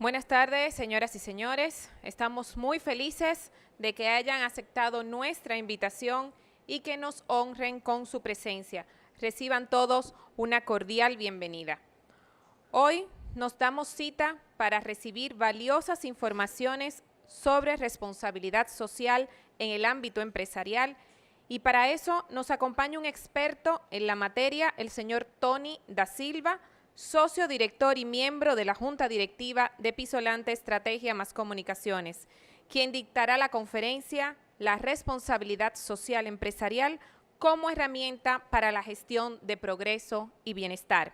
Buenas tardes, señoras y señores. Estamos muy felices de que hayan aceptado nuestra invitación y que nos honren con su presencia. Reciban todos una cordial bienvenida. Hoy nos damos cita para recibir valiosas informaciones sobre responsabilidad social en el ámbito empresarial y para eso nos acompaña un experto en la materia, el señor Tony da Silva, socio director y miembro de la Junta Directiva de Pisolante Estrategia más Comunicaciones, quien dictará la conferencia La responsabilidad social empresarial como herramienta para la gestión de progreso y bienestar.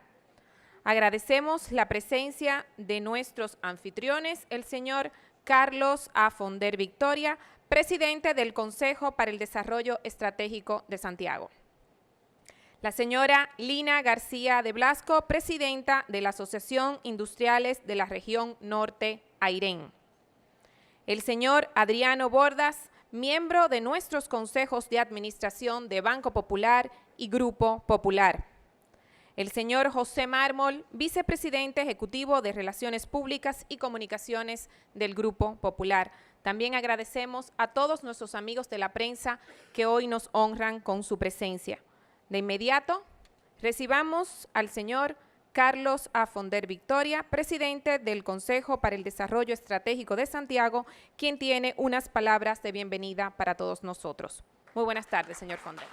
Agradecemos la presencia de nuestros anfitriones, el señor Carlos A. Fonder Victoria, presidente del Consejo para el Desarrollo Estratégico de Santiago. La señora Lina García de Blasco, presidenta de la Asociación Industriales de la Región Norte, AIREN. El señor Adriano Bordas, miembro de nuestros consejos de administración de Banco Popular y Grupo Popular. El señor José Mármol, vicepresidente ejecutivo de Relaciones Públicas y Comunicaciones del Grupo Popular. También agradecemos a todos nuestros amigos de la prensa que hoy nos honran con su presencia. De inmediato, recibamos al señor Carlos A. Fonder Victoria, presidente del Consejo para el Desarrollo Estratégico de Santiago, quien tiene unas palabras de bienvenida para todos nosotros. Muy buenas tardes, señor Fonder.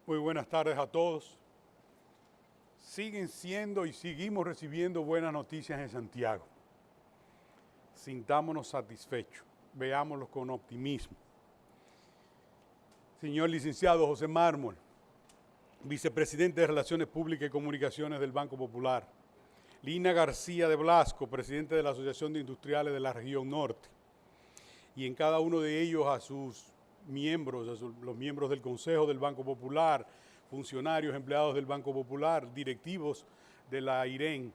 Muy buenas tardes a todos. Siguen siendo y seguimos recibiendo buenas noticias en Santiago. Sintámonos satisfechos, veámoslo con optimismo. Señor licenciado José Mármol, vicepresidente de Relaciones Públicas y Comunicaciones del Banco Popular. Lina García de Blasco, presidente de la Asociación de Industriales de la Región Norte. Y en cada uno de ellos a sus miembros, los miembros del Consejo del Banco Popular, funcionarios, empleados del Banco Popular, directivos de la AIREN,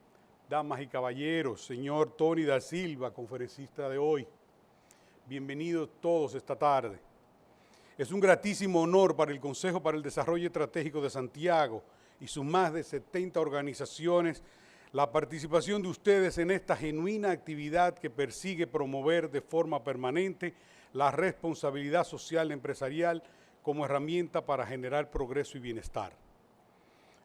damas y caballeros, señor Tony da Silva, conferencista de hoy. Bienvenidos todos esta tarde. Es un gratísimo honor para el Consejo para el Desarrollo Estratégico de Santiago y sus más de 70 organizaciones la participación de ustedes en esta genuina actividad que persigue promover de forma permanente la responsabilidad social empresarial como herramienta para generar progreso y bienestar.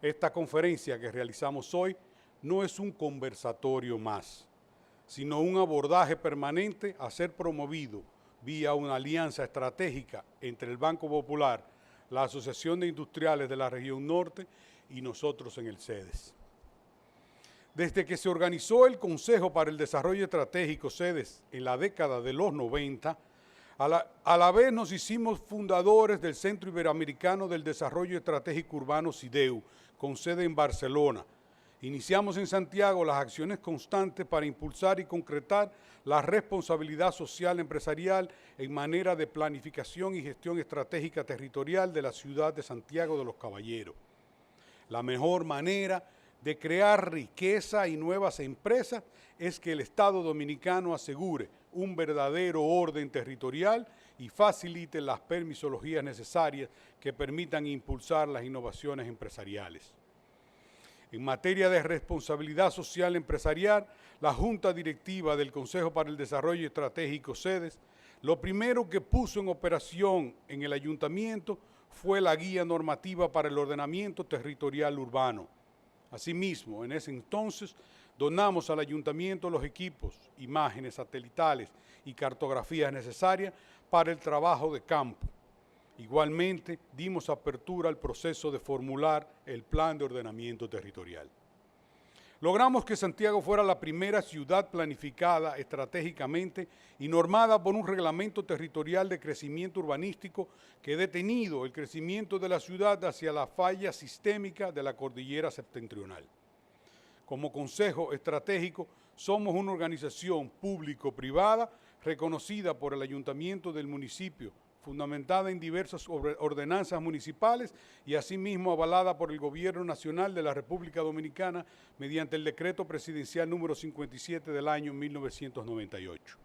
Esta conferencia que realizamos hoy no es un conversatorio más, sino un abordaje permanente a ser promovido vía una alianza estratégica entre el Banco Popular, la Asociación de Industriales de la Región Norte y nosotros en el CEDES. Desde que se organizó el Consejo para el Desarrollo Estratégico CEDES en la década de los 90, a la vez nos hicimos fundadores del Centro Iberoamericano del Desarrollo Estratégico Urbano CIDEU, con sede en Barcelona. Iniciamos en Santiago las acciones constantes para impulsar y concretar la responsabilidad social empresarial en manera de planificación y gestión estratégica territorial de la ciudad de Santiago de los Caballeros. La mejor manera de crear riqueza y nuevas empresas es que el Estado dominicano asegure un verdadero orden territorial y facilite las permisologías necesarias que permitan impulsar las innovaciones empresariales. En materia de responsabilidad social empresarial, la Junta Directiva del Consejo para el Desarrollo Estratégico CEDES, lo primero que puso en operación en el ayuntamiento fue la Guía Normativa para el Ordenamiento Territorial Urbano. Asimismo, en ese entonces, donamos al ayuntamiento los equipos, imágenes satelitales y cartografías necesarias para el trabajo de campo. Igualmente, dimos apertura al proceso de formular el Plan de Ordenamiento Territorial. Logramos que Santiago fuera la primera ciudad planificada estratégicamente y normada por un reglamento territorial de crecimiento urbanístico que ha detenido el crecimiento de la ciudad hacia la falla sistémica de la cordillera septentrional. Como Consejo Estratégico, somos una organización público-privada reconocida por el Ayuntamiento del municipio, fundamentada en diversas ordenanzas municipales y asimismo avalada por el Gobierno Nacional de la República Dominicana mediante el Decreto Presidencial número 57 del año 1998.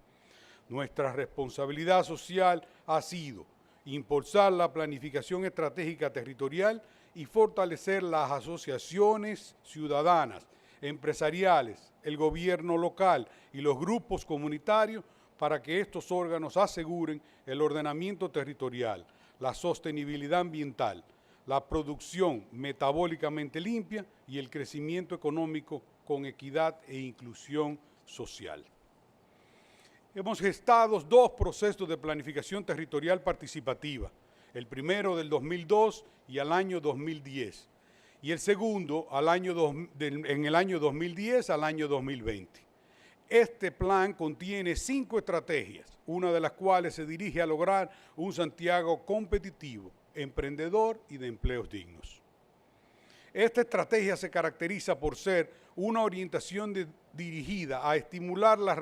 Nuestra responsabilidad social ha sido impulsar la planificación estratégica territorial y fortalecer las asociaciones ciudadanas, empresariales, el gobierno local y los grupos comunitarios para que estos órganos aseguren el ordenamiento territorial, la sostenibilidad ambiental, la producción metabólicamente limpia y el crecimiento económico con equidad e inclusión social. Hemos gestado 2 procesos de planificación territorial participativa, el primero del 2002 y al año 2010, y el segundo en el año 2010 al año 2020. Este plan contiene 5 estrategias, una de las cuales se dirige a lograr un Santiago competitivo, emprendedor y de empleos dignos. Esta estrategia se caracteriza por ser una orientación dirigida a estimular la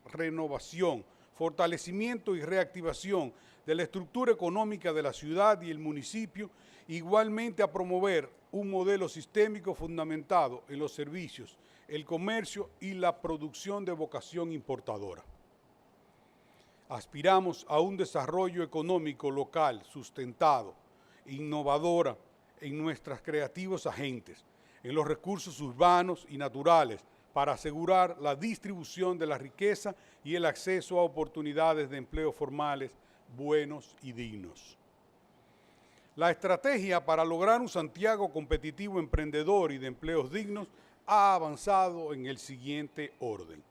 renovación, fortalecimiento y reactivación de la estructura económica de la ciudad y el municipio, igualmente a promover un modelo sistémico fundamentado en los servicios, el comercio y la producción de vocación importadora. Aspiramos a un desarrollo económico local sustentado, innovadora en nuestros creativos agentes, en los recursos urbanos y naturales, para asegurar la distribución de la riqueza y el acceso a oportunidades de empleo formales, buenos y dignos. La estrategia para lograr un Santiago competitivo, emprendedor y de empleos dignos ha avanzado en el siguiente orden.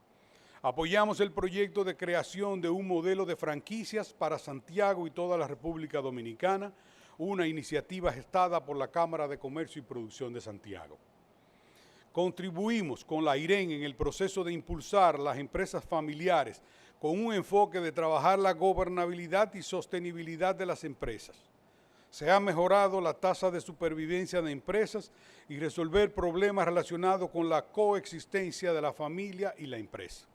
Apoyamos el proyecto de creación de un modelo de franquicias para Santiago y toda la República Dominicana, una iniciativa gestada por la Cámara de Comercio y Producción de Santiago. Contribuimos con la IREN en el proceso de impulsar las empresas familiares con un enfoque de trabajar la gobernabilidad y sostenibilidad de las empresas. Se ha mejorado la tasa de supervivencia de empresas y resolver problemas relacionados con la coexistencia de la familia y la empresa.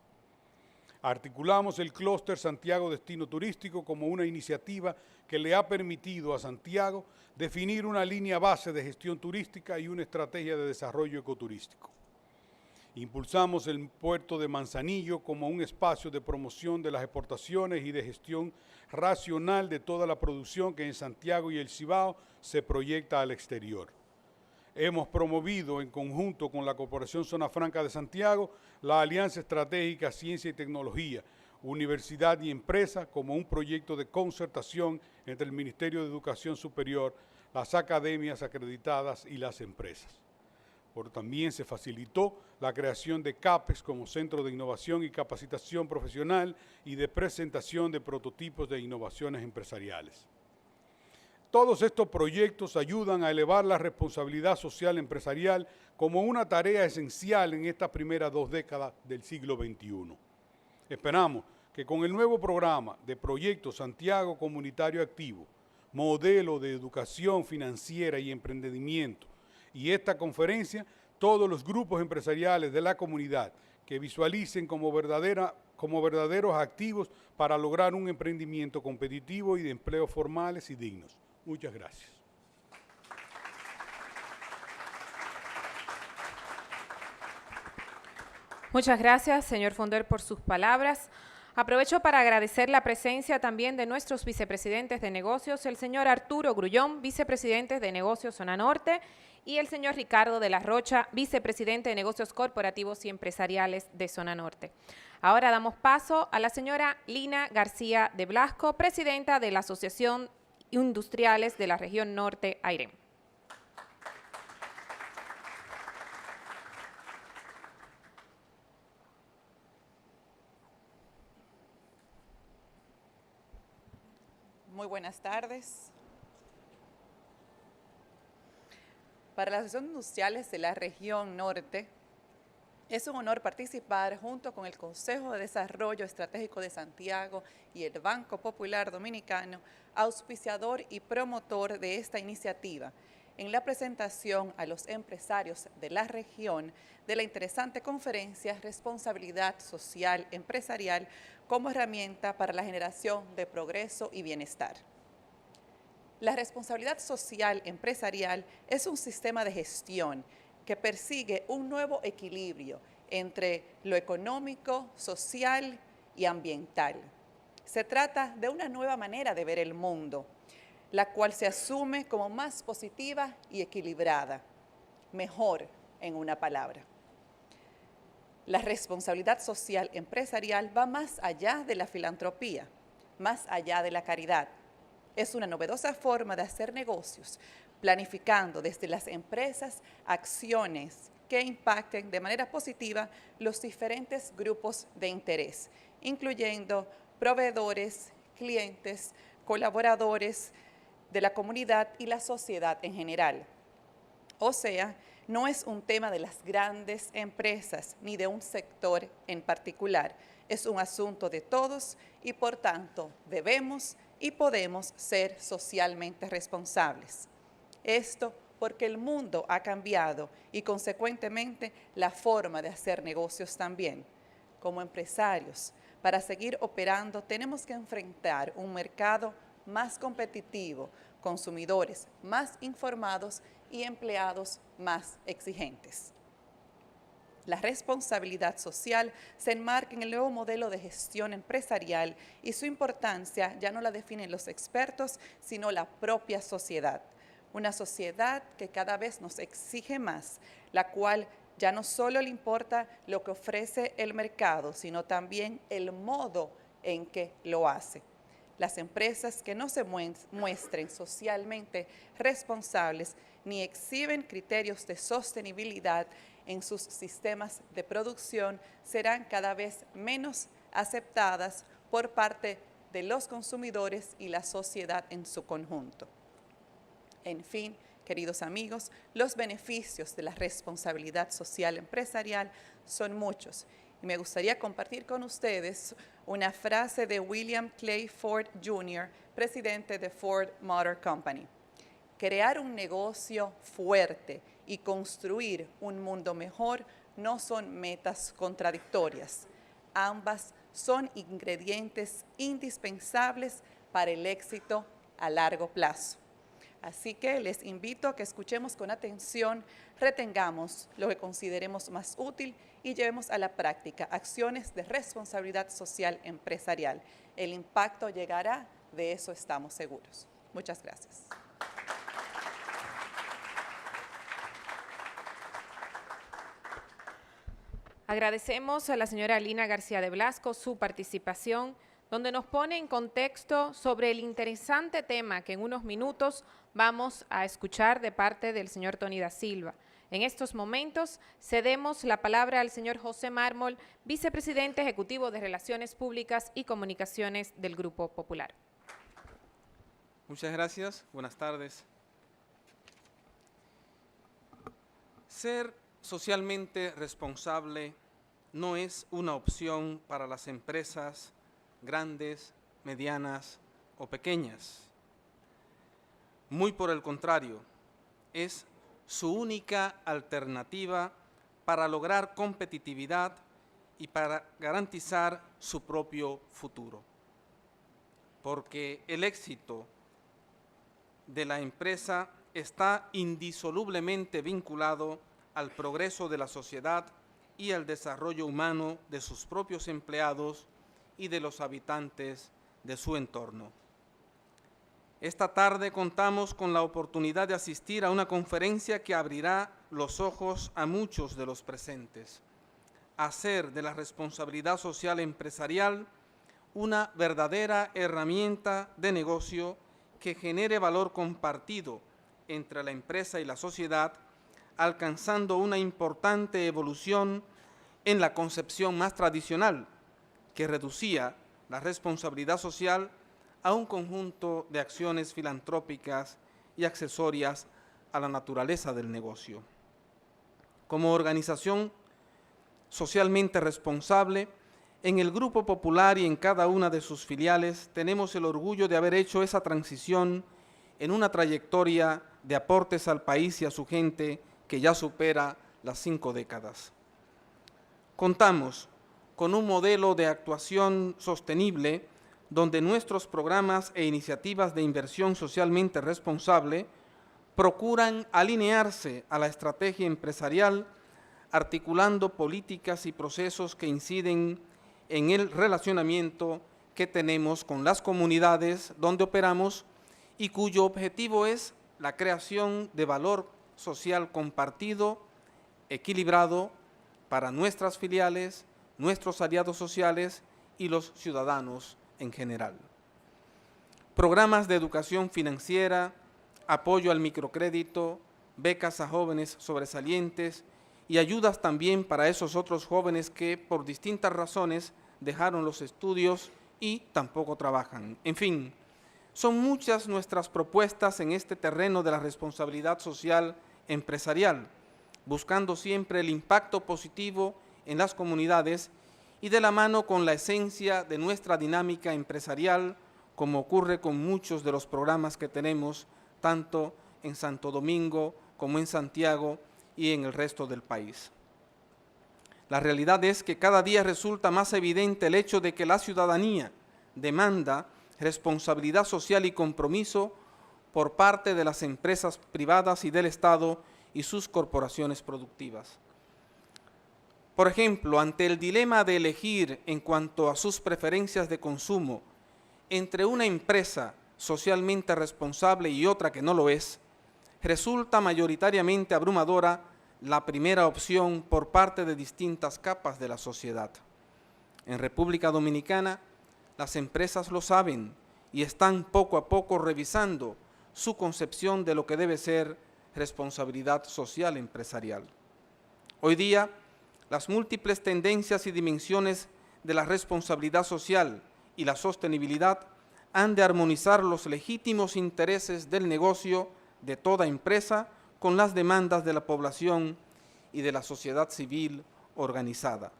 Articulamos el clúster Santiago Destino Turístico como una iniciativa que le ha permitido a Santiago definir una línea base de gestión turística y una estrategia de desarrollo ecoturístico. Impulsamos el puerto de Manzanillo como un espacio de promoción de las exportaciones y de gestión racional de toda la producción que en Santiago y el Cibao se proyecta al exterior. Hemos promovido en conjunto con la Corporación Zona Franca de Santiago la Alianza Estratégica Ciencia y Tecnología, Universidad y Empresa como un proyecto de concertación entre el Ministerio de Educación Superior, las academias acreditadas y las empresas. También se facilitó la creación de CAPES como Centro de Innovación y Capacitación Profesional y de presentación de prototipos de innovaciones empresariales. Todos estos proyectos ayudan a elevar la responsabilidad social empresarial como una tarea esencial en estas primeras 2 décadas del siglo XXI. Esperamos que con el nuevo programa de Proyecto Santiago Comunitario Activo, modelo de educación financiera y emprendimiento, y esta conferencia, todos los grupos empresariales de la comunidad que visualicen como verdaderos activos para lograr un emprendimiento competitivo y de empleos formales y dignos. Muchas gracias. Muchas gracias, señor Fonder, por sus palabras. Aprovecho para agradecer la presencia también de nuestros vicepresidentes de negocios, el señor Arturo Grullón, vicepresidente de negocios Zona Norte, y el señor Ricardo de la Rocha, vicepresidente de negocios corporativos y empresariales de Zona Norte. Ahora damos paso a la señora Lina García de Blasco, presidenta de la Asociación Industriales de la Región Norte, AIREM. Muy buenas tardes. Para la Asociación de Industriales de la Región Norte, es un honor participar junto con el Consejo de Desarrollo Estratégico de Santiago y el Banco Popular Dominicano, auspiciador y promotor de esta iniciativa, en la presentación a los empresarios de la región de la interesante conferencia Responsabilidad Social Empresarial como herramienta para la generación de progreso y bienestar. La responsabilidad social empresarial es un sistema de gestión que persigue un nuevo equilibrio entre lo económico, social y ambiental, Se trata de una nueva manera de ver el mundo, la cual se asume como más positiva y equilibrada, mejor en una palabra. La responsabilidad social empresarial va más allá de la filantropía, más allá de la caridad. Es una novedosa forma de hacer negocios, planificando desde las empresas acciones que impacten de manera positiva los diferentes grupos de interés, incluyendo proveedores, clientes, colaboradores de la comunidad y la sociedad en general. O sea, no es un tema de las grandes empresas ni de un sector en particular. Es un asunto de todos y, por tanto, debemos y podemos ser socialmente responsables. Esto porque el mundo ha cambiado y, consecuentemente, la forma de hacer negocios también. Como empresarios, para seguir operando, tenemos que enfrentar un mercado más competitivo, consumidores más informados y empleados más exigentes. La responsabilidad social se enmarca en el nuevo modelo de gestión empresarial y su importancia ya no la definen los expertos, sino la propia sociedad. Una sociedad que cada vez nos exige más, la cual ya no solo le importa lo que ofrece el mercado, sino también el modo en que lo hace. Las empresas que no se muestren socialmente responsables ni exhiben criterios de sostenibilidad en sus sistemas de producción serán cada vez menos aceptadas por parte de los consumidores y la sociedad en su conjunto. En fin, queridos amigos, los beneficios de la responsabilidad social empresarial son muchos. Y me gustaría compartir con ustedes una frase de William Clay Ford Jr., presidente de Ford Motor Company. Crear un negocio fuerte y construir un mundo mejor no son metas contradictorias. Ambas son ingredientes indispensables para el éxito a largo plazo. Así que les invito a que escuchemos con atención, retengamos lo que consideremos más útil y llevemos a la práctica acciones de responsabilidad social empresarial. El impacto llegará, de eso estamos seguros. Muchas gracias. Agradecemos a la señora Lina García de Blasco su participación, donde nos pone en contexto sobre el interesante tema que en unos minutos vamos a escuchar de parte del señor Tony da Silva. En estos momentos cedemos la palabra al señor José Mármol, vicepresidente ejecutivo de Relaciones Públicas y Comunicaciones del Grupo Popular. Muchas gracias. Buenas tardes. Ser socialmente responsable no es una opción para las empresas grandes, medianas o pequeñas. Muy por el contrario, es su única alternativa para lograr competitividad y para garantizar su propio futuro. Porque el éxito de la empresa está indisolublemente vinculado al progreso de la sociedad y al desarrollo humano de sus propios empleados y de los habitantes de su entorno. Esta tarde contamos con la oportunidad de asistir a una conferencia que abrirá los ojos a muchos de los presentes. Hacer de la responsabilidad social empresarial una verdadera herramienta de negocio que genere valor compartido entre la empresa y la sociedad, alcanzando una importante evolución en la concepción más tradicional, que reducía la responsabilidad social a un conjunto de acciones filantrópicas y accesorias a la naturaleza del negocio. Como organización socialmente responsable, en el Grupo Popular y en cada una de sus filiales tenemos el orgullo de haber hecho esa transición en una trayectoria de aportes al país y a su gente que ya supera las 5 décadas. Contamos con un modelo de actuación sostenible donde nuestros programas e iniciativas de inversión socialmente responsable procuran alinearse a la estrategia empresarial, articulando políticas y procesos que inciden en el relacionamiento que tenemos con las comunidades donde operamos y cuyo objetivo es la creación de valor social compartido, equilibrado para nuestras filiales, nuestros aliados sociales y los ciudadanos en general. Programas de educación financiera, apoyo al microcrédito, becas a jóvenes sobresalientes y ayudas también para esos otros jóvenes que por distintas razones dejaron los estudios y tampoco trabajan. En fin, son muchas nuestras propuestas en este terreno de la responsabilidad social empresarial, buscando siempre el impacto positivo en las comunidades y de la mano con la esencia de nuestra dinámica empresarial, como ocurre con muchos de los programas que tenemos, tanto en Santo Domingo como en Santiago y en el resto del país. La realidad es que cada día resulta más evidente el hecho de que la ciudadanía demanda responsabilidad social y compromiso por parte de las empresas privadas y del Estado y sus corporaciones productivas. Por ejemplo, ante el dilema de elegir en cuanto a sus preferencias de consumo entre una empresa socialmente responsable y otra que no lo es, resulta mayoritariamente abrumadora la primera opción por parte de distintas capas de la sociedad. En República Dominicana, las empresas lo saben y están poco a poco revisando su concepción de lo que debe ser responsabilidad social empresarial. Hoy día, las múltiples tendencias y dimensiones de la responsabilidad social y la sostenibilidad han de armonizar los legítimos intereses del negocio de toda empresa con las demandas de la población y de la sociedad civil organizada.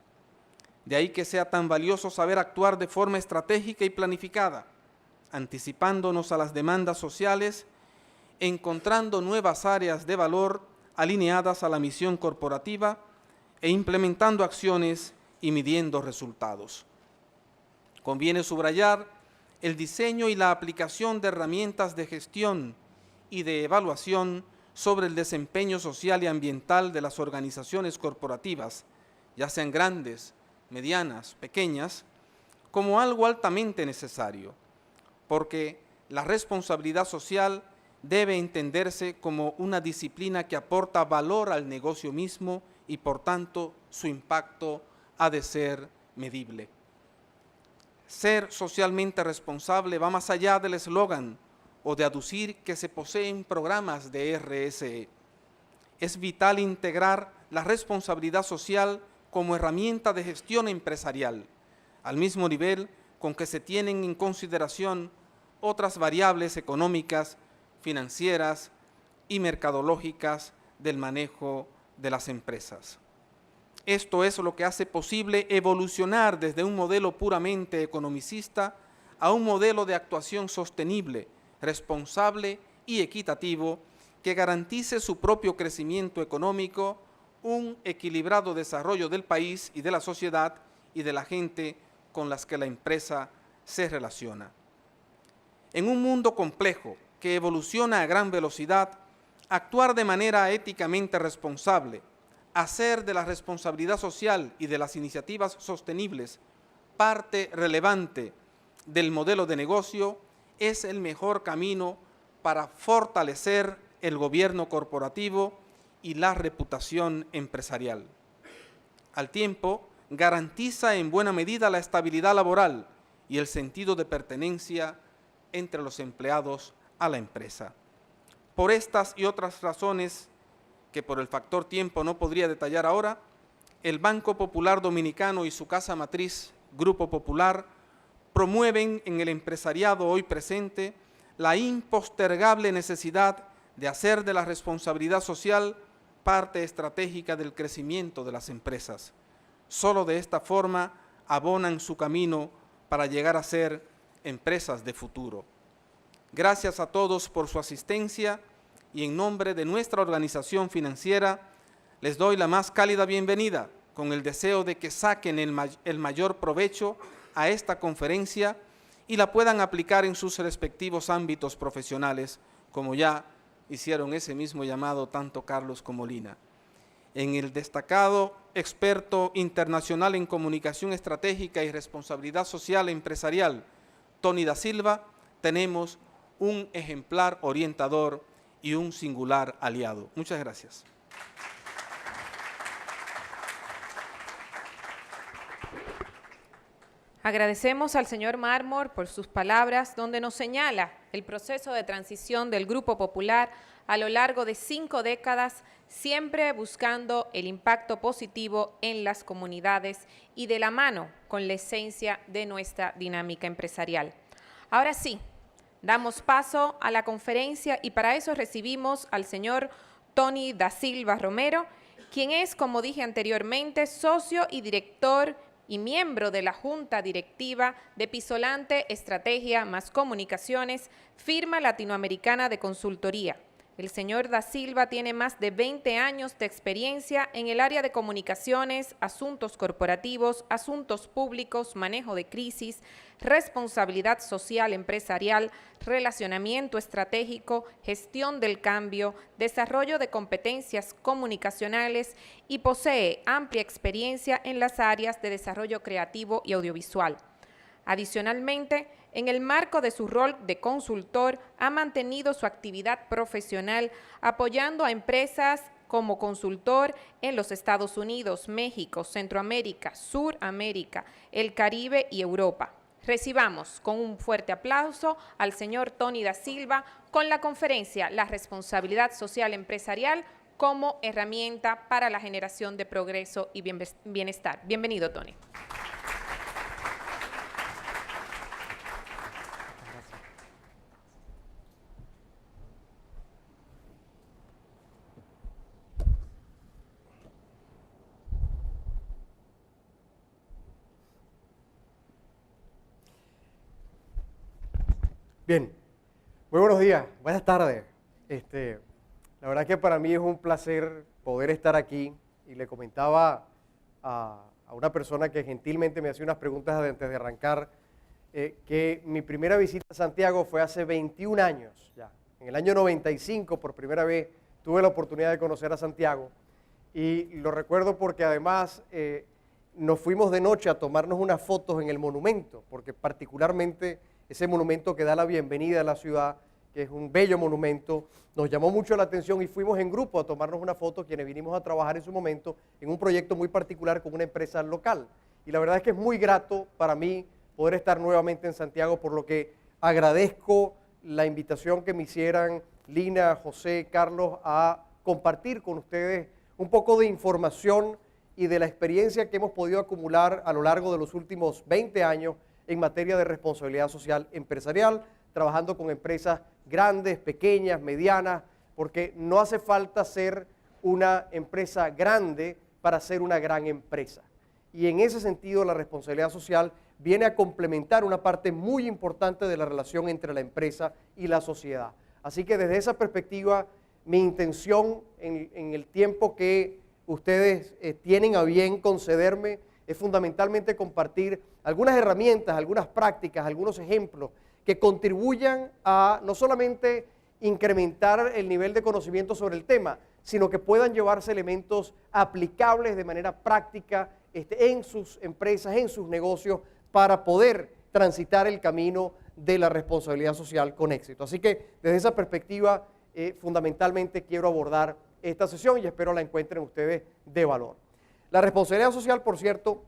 De ahí que sea tan valioso saber actuar de forma estratégica y planificada, anticipándonos a las demandas sociales, encontrando nuevas áreas de valor alineadas a la misión corporativa e implementando acciones y midiendo resultados. Conviene subrayar el diseño y la aplicación de herramientas de gestión y de evaluación sobre el desempeño social y ambiental de las organizaciones corporativas, ya sean grandes, medianas, pequeñas, como algo altamente necesario, porque la responsabilidad social debe entenderse como una disciplina que aporta valor al negocio mismo y por tanto su impacto ha de ser medible. Ser socialmente responsable va más allá del eslogan o de aducir que se poseen programas de RSE. Es vital integrar la responsabilidad social como herramienta de gestión empresarial, al mismo nivel con que se tienen en consideración otras variables económicas, financieras y mercadológicas del manejo de las empresas. Esto es lo que hace posible evolucionar desde un modelo puramente economicista a un modelo de actuación sostenible, responsable y equitativo que garantice su propio crecimiento económico, un equilibrado desarrollo del país y de la sociedad y de la gente con las que la empresa se relaciona. En un mundo complejo que evoluciona a gran velocidad, actuar de manera éticamente responsable, hacer de la responsabilidad social y de las iniciativas sostenibles parte relevante del modelo de negocio es el mejor camino para fortalecer el gobierno corporativo y la reputación empresarial. Al tiempo, garantiza en buena medida la estabilidad laboral y el sentido de pertenencia entre los empleados a la empresa. Por estas y otras razones, que por el factor tiempo no podría detallar ahora, el Banco Popular Dominicano y su casa matriz, Grupo Popular, promueven en el empresariado hoy presente la impostergable necesidad de hacer de la responsabilidad social parte estratégica del crecimiento de las empresas. Solo de esta forma abonan su camino para llegar a ser empresas de futuro. Gracias a todos por su asistencia y en nombre de nuestra organización financiera les doy la más cálida bienvenida con el deseo de que saquen el mayor provecho a esta conferencia y la puedan aplicar en sus respectivos ámbitos profesionales, como ya hicieron ese mismo llamado tanto Carlos como Lina. En el destacado experto internacional en comunicación estratégica y responsabilidad social empresarial, Tony da Silva, tenemos un ejemplar orientador y un singular aliado. Muchas gracias. Agradecemos al señor Mármol por sus palabras, donde nos señala el proceso de transición del Grupo Popular a lo largo de 5 décadas, siempre buscando el impacto positivo en las comunidades y de la mano con la esencia de nuestra dinámica empresarial. Ahora sí, damos paso a la conferencia y para eso recibimos al señor Tony da Silva Romero, quien es, como dije anteriormente, socio y director y miembro de la Junta Directiva de Pisolante Estrategia más Comunicaciones, firma latinoamericana de consultoría. El señor da Silva tiene más de 20 años de experiencia en el área de comunicaciones, asuntos corporativos, asuntos públicos, manejo de crisis, responsabilidad social empresarial, relacionamiento estratégico, gestión del cambio, desarrollo de competencias comunicacionales y posee amplia experiencia en las áreas de desarrollo creativo y audiovisual. Adicionalmente, en el marco de su rol de consultor, ha mantenido su actividad profesional apoyando a empresas como consultor en los Estados Unidos, México, Centroamérica, Suramérica, el Caribe y Europa. Recibamos con un fuerte aplauso al señor Tony da Silva con la conferencia La responsabilidad social empresarial como herramienta para la generación de progreso y bienestar. Bienvenido, Tony. Bien, muy buenos días, buenas tardes. La verdad que para mí es un placer poder estar aquí y le comentaba a una persona que gentilmente me hacía unas preguntas antes de arrancar que mi primera visita a Santiago fue hace 21 años ya. En el año 95 por primera vez tuve la oportunidad de conocer a Santiago y lo recuerdo porque además nos fuimos de noche a tomarnos unas fotos en el monumento, porque particularmente ese monumento que da la bienvenida a la ciudad, que es un bello monumento, nos llamó mucho la atención y fuimos en grupo a tomarnos una foto, quienes vinimos a trabajar en su momento en un proyecto muy particular con una empresa local. Y la verdad es que es muy grato para mí poder estar nuevamente en Santiago, por lo que agradezco la invitación que me hicieran Lina, José, Carlos, a compartir con ustedes un poco de información y de la experiencia que hemos podido acumular a lo largo de los últimos 20 años en materia de responsabilidad social empresarial, trabajando con empresas grandes, pequeñas, medianas, porque no hace falta ser una empresa grande para ser una gran empresa. Y en ese sentido la responsabilidad social viene a complementar una parte muy importante de la relación entre la empresa y la sociedad. Así que desde esa perspectiva, mi intención en el tiempo que ustedes tienen a bien concederme es fundamentalmente compartir algunas herramientas, algunas prácticas, algunos ejemplos que contribuyan a no solamente incrementar el nivel de conocimiento sobre el tema, sino que puedan llevarse elementos aplicables de manera práctica en sus empresas, en sus negocios, para poder transitar el camino de la responsabilidad social con éxito. Así que desde esa perspectiva, fundamentalmente quiero abordar esta sesión y espero la encuentren ustedes de valor. La responsabilidad social, por cierto,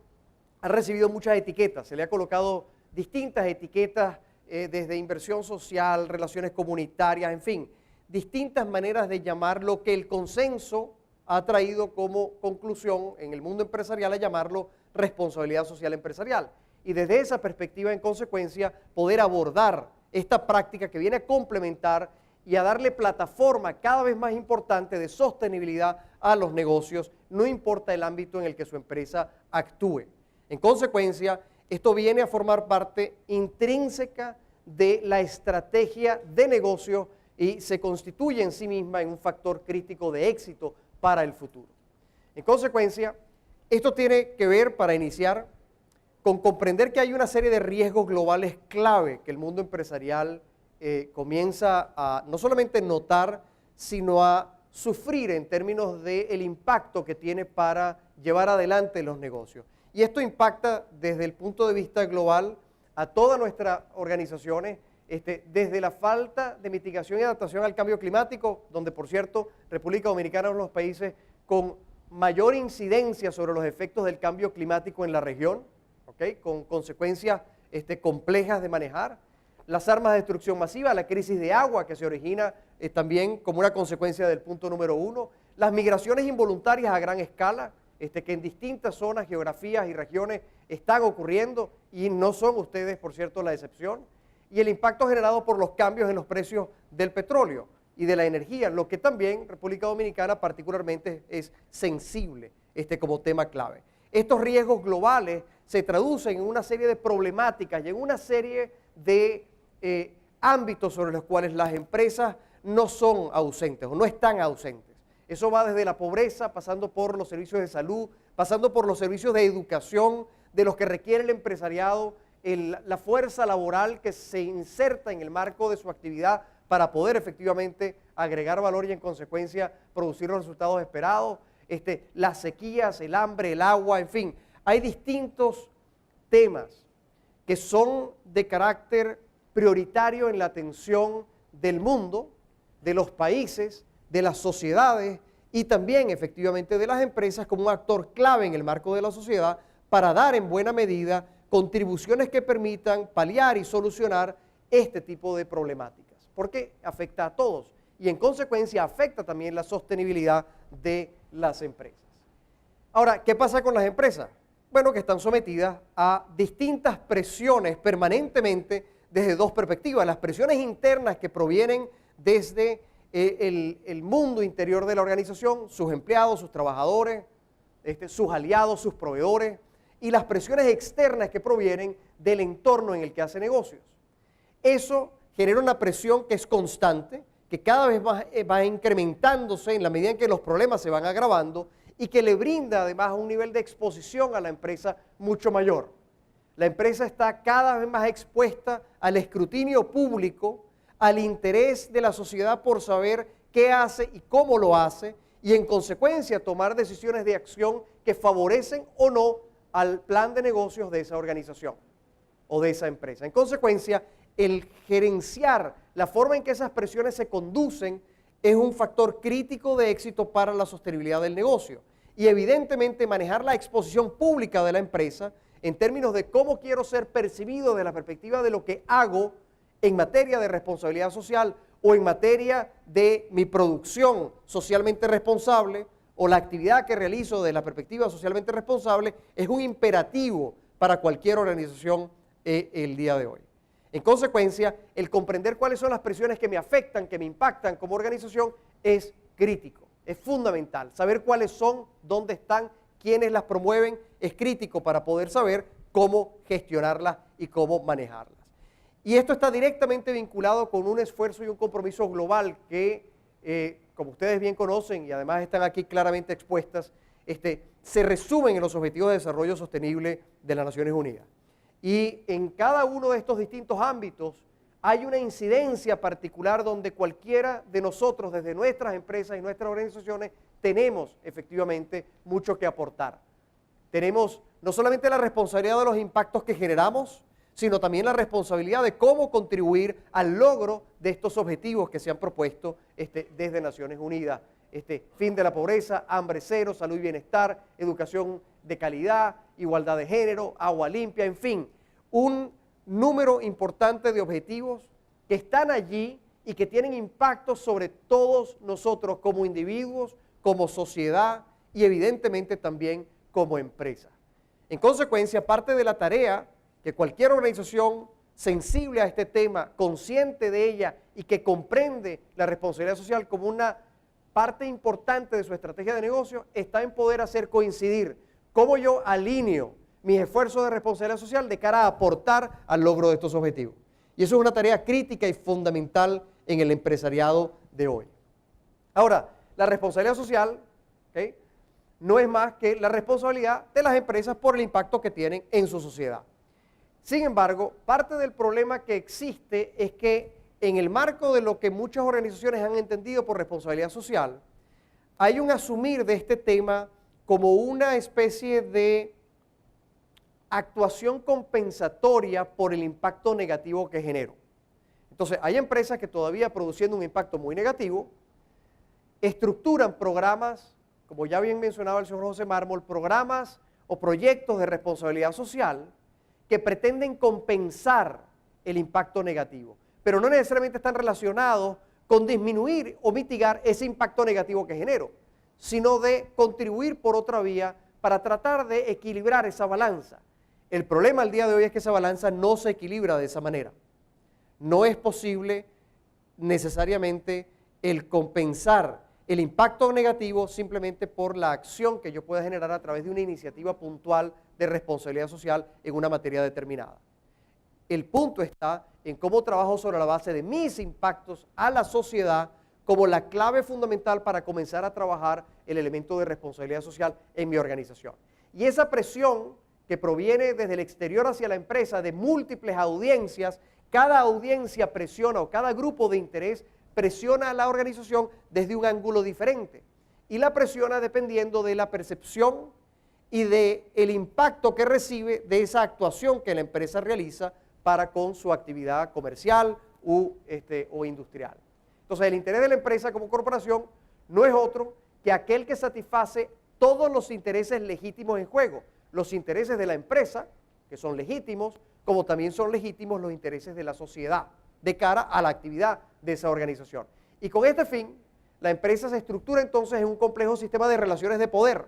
ha recibido muchas etiquetas, se le ha colocado distintas etiquetas desde inversión social, relaciones comunitarias, en fin, distintas maneras de llamar lo que el consenso ha traído como conclusión en el mundo empresarial a llamarlo responsabilidad social empresarial. Y desde esa perspectiva, en consecuencia, poder abordar esta práctica que viene a complementar y a darle plataforma cada vez más importante de sostenibilidad a los negocios, no importa el ámbito en el que su empresa actúe. En consecuencia, esto viene a formar parte intrínseca de la estrategia de negocio y se constituye en sí misma en un factor crítico de éxito para el futuro. En consecuencia, esto tiene que ver, para iniciar, con comprender que hay una serie de riesgos globales clave que el mundo empresarial comienza a no solamente notar, sino a sufrir en términos del impacto que tiene para llevar adelante los negocios. Y esto impacta desde el punto de vista global a todas nuestras organizaciones, desde la falta de mitigación y adaptación al cambio climático, donde por cierto República Dominicana es uno de los países con mayor incidencia sobre los efectos del cambio climático en la región, ¿okay? Con consecuencias complejas de manejar, las armas de destrucción masiva, la crisis de agua que se origina también como una consecuencia del punto número 1, las migraciones involuntarias a gran escala, que en distintas zonas, geografías y regiones están ocurriendo y no son ustedes, por cierto, la excepción, y el impacto generado por los cambios en los precios del petróleo y de la energía, lo que también República Dominicana particularmente es sensible como tema clave. Estos riesgos globales se traducen en una serie de problemáticas y en una serie de ámbitos sobre los cuales las empresas no son ausentes o no están ausentes. Eso va desde la pobreza, pasando por los servicios de salud, pasando por los servicios de educación, de los que requiere el empresariado, la fuerza laboral que se inserta en el marco de su actividad para poder efectivamente agregar valor y en consecuencia producir los resultados esperados, las sequías, el hambre, el agua, en fin. Hay distintos temas que son de carácter prioritario en la atención del mundo, de los países, de las sociedades y también efectivamente de las empresas como un actor clave en el marco de la sociedad para dar en buena medida contribuciones que permitan paliar y solucionar este tipo de problemáticas, porque afecta a todos y en consecuencia afecta también la sostenibilidad de las empresas. Ahora, ¿qué pasa con las empresas? Bueno, que están sometidas a distintas presiones permanentemente desde dos perspectivas, las presiones internas que provienen desde el mundo interior de la organización, sus empleados, sus trabajadores, sus aliados, sus proveedores, y las presiones externas que provienen del entorno en el que hace negocios. Eso genera una presión que es constante, que cada vez va incrementándose en la medida en que los problemas se van agravando y que le brinda además un nivel de exposición a la empresa mucho mayor. La empresa está cada vez más expuesta al escrutinio público, al interés de la sociedad por saber qué hace y cómo lo hace y en consecuencia tomar decisiones de acción que favorecen o no al plan de negocios de esa organización o de esa empresa. En consecuencia, el gerenciar la forma en que esas presiones se conducen es un factor crítico de éxito para la sostenibilidad del negocio. Y evidentemente manejar la exposición pública de la empresa en términos de cómo quiero ser percibido desde la perspectiva de lo que hago en materia de responsabilidad social o en materia de mi producción socialmente responsable o la actividad que realizo desde la perspectiva socialmente responsable es un imperativo para cualquier organización el día de hoy. En consecuencia, el comprender cuáles son las presiones que me afectan, que me impactan como organización es crítico, es fundamental. Saber cuáles son, dónde están, quiénes las promueven, es crítico para poder saber cómo gestionarlas y cómo manejarlas. Y esto está directamente vinculado con un esfuerzo y un compromiso global que, como ustedes bien conocen y además están aquí claramente expuestas, se resumen en los Objetivos de Desarrollo Sostenible de las Naciones Unidas. Y en cada uno de estos distintos ámbitos hay una incidencia particular donde cualquiera de nosotros, desde nuestras empresas y nuestras organizaciones, tenemos efectivamente mucho que aportar. Tenemos no solamente la responsabilidad de los impactos que generamos, sino también la responsabilidad de cómo contribuir al logro de estos objetivos que se han propuesto desde Naciones Unidas. Fin de la pobreza, hambre cero, salud y bienestar, educación de calidad, igualdad de género, agua limpia, en fin, un número importante de objetivos que están allí y que tienen impacto sobre todos nosotros como individuos, como sociedad y evidentemente también como empresa. En consecuencia, parte de la tarea que cualquier organización sensible a este tema, consciente de ella y que comprende la responsabilidad social como una parte importante de su estrategia de negocio, está en poder hacer coincidir cómo yo alineo mis esfuerzos de responsabilidad social de cara a aportar al logro de estos objetivos. Y eso es una tarea crítica y fundamental en el empresariado de hoy. Ahora, la responsabilidad social, ¿okay?, no es más que la responsabilidad de las empresas por el impacto que tienen en su sociedad. Sin embargo, parte del problema que existe es que en el marco de lo que muchas organizaciones han entendido por responsabilidad social, hay un asumir de este tema como una especie de actuación compensatoria por el impacto negativo que genero. Entonces, hay empresas que todavía produciendo un impacto muy negativo, estructuran programas, como ya bien mencionaba el señor José Mármol, programas o proyectos de responsabilidad social que pretenden compensar el impacto negativo, pero no necesariamente están relacionados con disminuir o mitigar ese impacto negativo que genero, sino de contribuir por otra vía para tratar de equilibrar esa balanza. El problema al día de hoy es que esa balanza no se equilibra de esa manera. No es posible necesariamente el compensar el impacto negativo simplemente por la acción que yo pueda generar a través de una iniciativa puntual de responsabilidad social en una materia determinada. El punto está en cómo trabajo sobre la base de mis impactos a la sociedad como la clave fundamental para comenzar a trabajar el elemento de responsabilidad social en mi organización. Y esa presión que proviene desde el exterior hacia la empresa de múltiples audiencias, cada audiencia presiona o cada grupo de interés presiona a la organización desde un ángulo diferente y la presiona dependiendo de la percepción y del impacto que recibe de esa actuación que la empresa realiza para con su actividad comercial o industrial. Entonces, el interés de la empresa como corporación no es otro que aquel que satisface todos los intereses legítimos en juego, los intereses de la empresa, que son legítimos, como también son legítimos los intereses de la sociedad de cara a la actividad de esa organización. Y con este fin, la empresa se estructura entonces en un complejo sistema de relaciones de poder.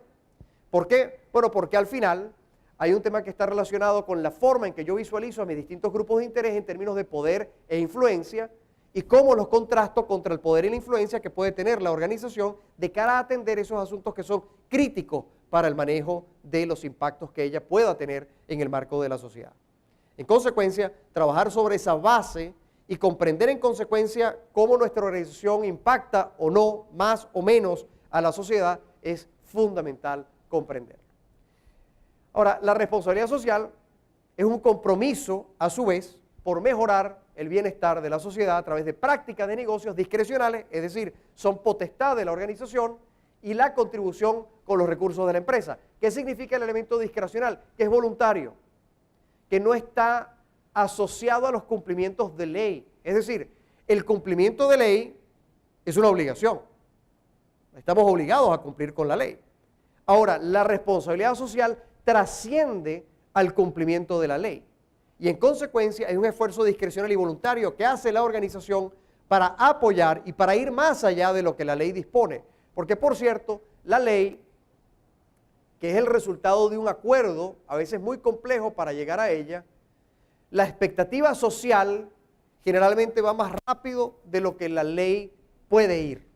¿Por qué? Bueno, porque al final hay un tema que está relacionado con la forma en que yo visualizo a mis distintos grupos de interés en términos de poder e influencia y cómo los contrasto contra el poder y la influencia que puede tener la organización de cara a atender esos asuntos que son críticos para el manejo de los impactos que ella pueda tener en el marco de la sociedad. En consecuencia, trabajar sobre esa base y comprender en consecuencia cómo nuestra organización impacta o no, más o menos, a la sociedad es fundamental comprender. Ahora, la responsabilidad social es un compromiso, a su vez, por mejorar el bienestar de la sociedad a través de prácticas de negocios discrecionales, es decir, son potestad de la organización, y la contribución con los recursos de la empresa. ¿Qué significa el elemento discrecional? Que es voluntario, que no está asociado a los cumplimientos de ley. Es decir, el cumplimiento de ley es una obligación. Estamos obligados a cumplir con la ley. Ahora, la responsabilidad social trasciende al cumplimiento de la ley. Y en consecuencia es un esfuerzo discrecional y voluntario que hace la organización para apoyar y para ir más allá de lo que la ley dispone. Porque, por cierto, la ley, que es el resultado de un acuerdo, a veces muy complejo para llegar a ella, la expectativa social generalmente va más rápido de lo que la ley puede ir.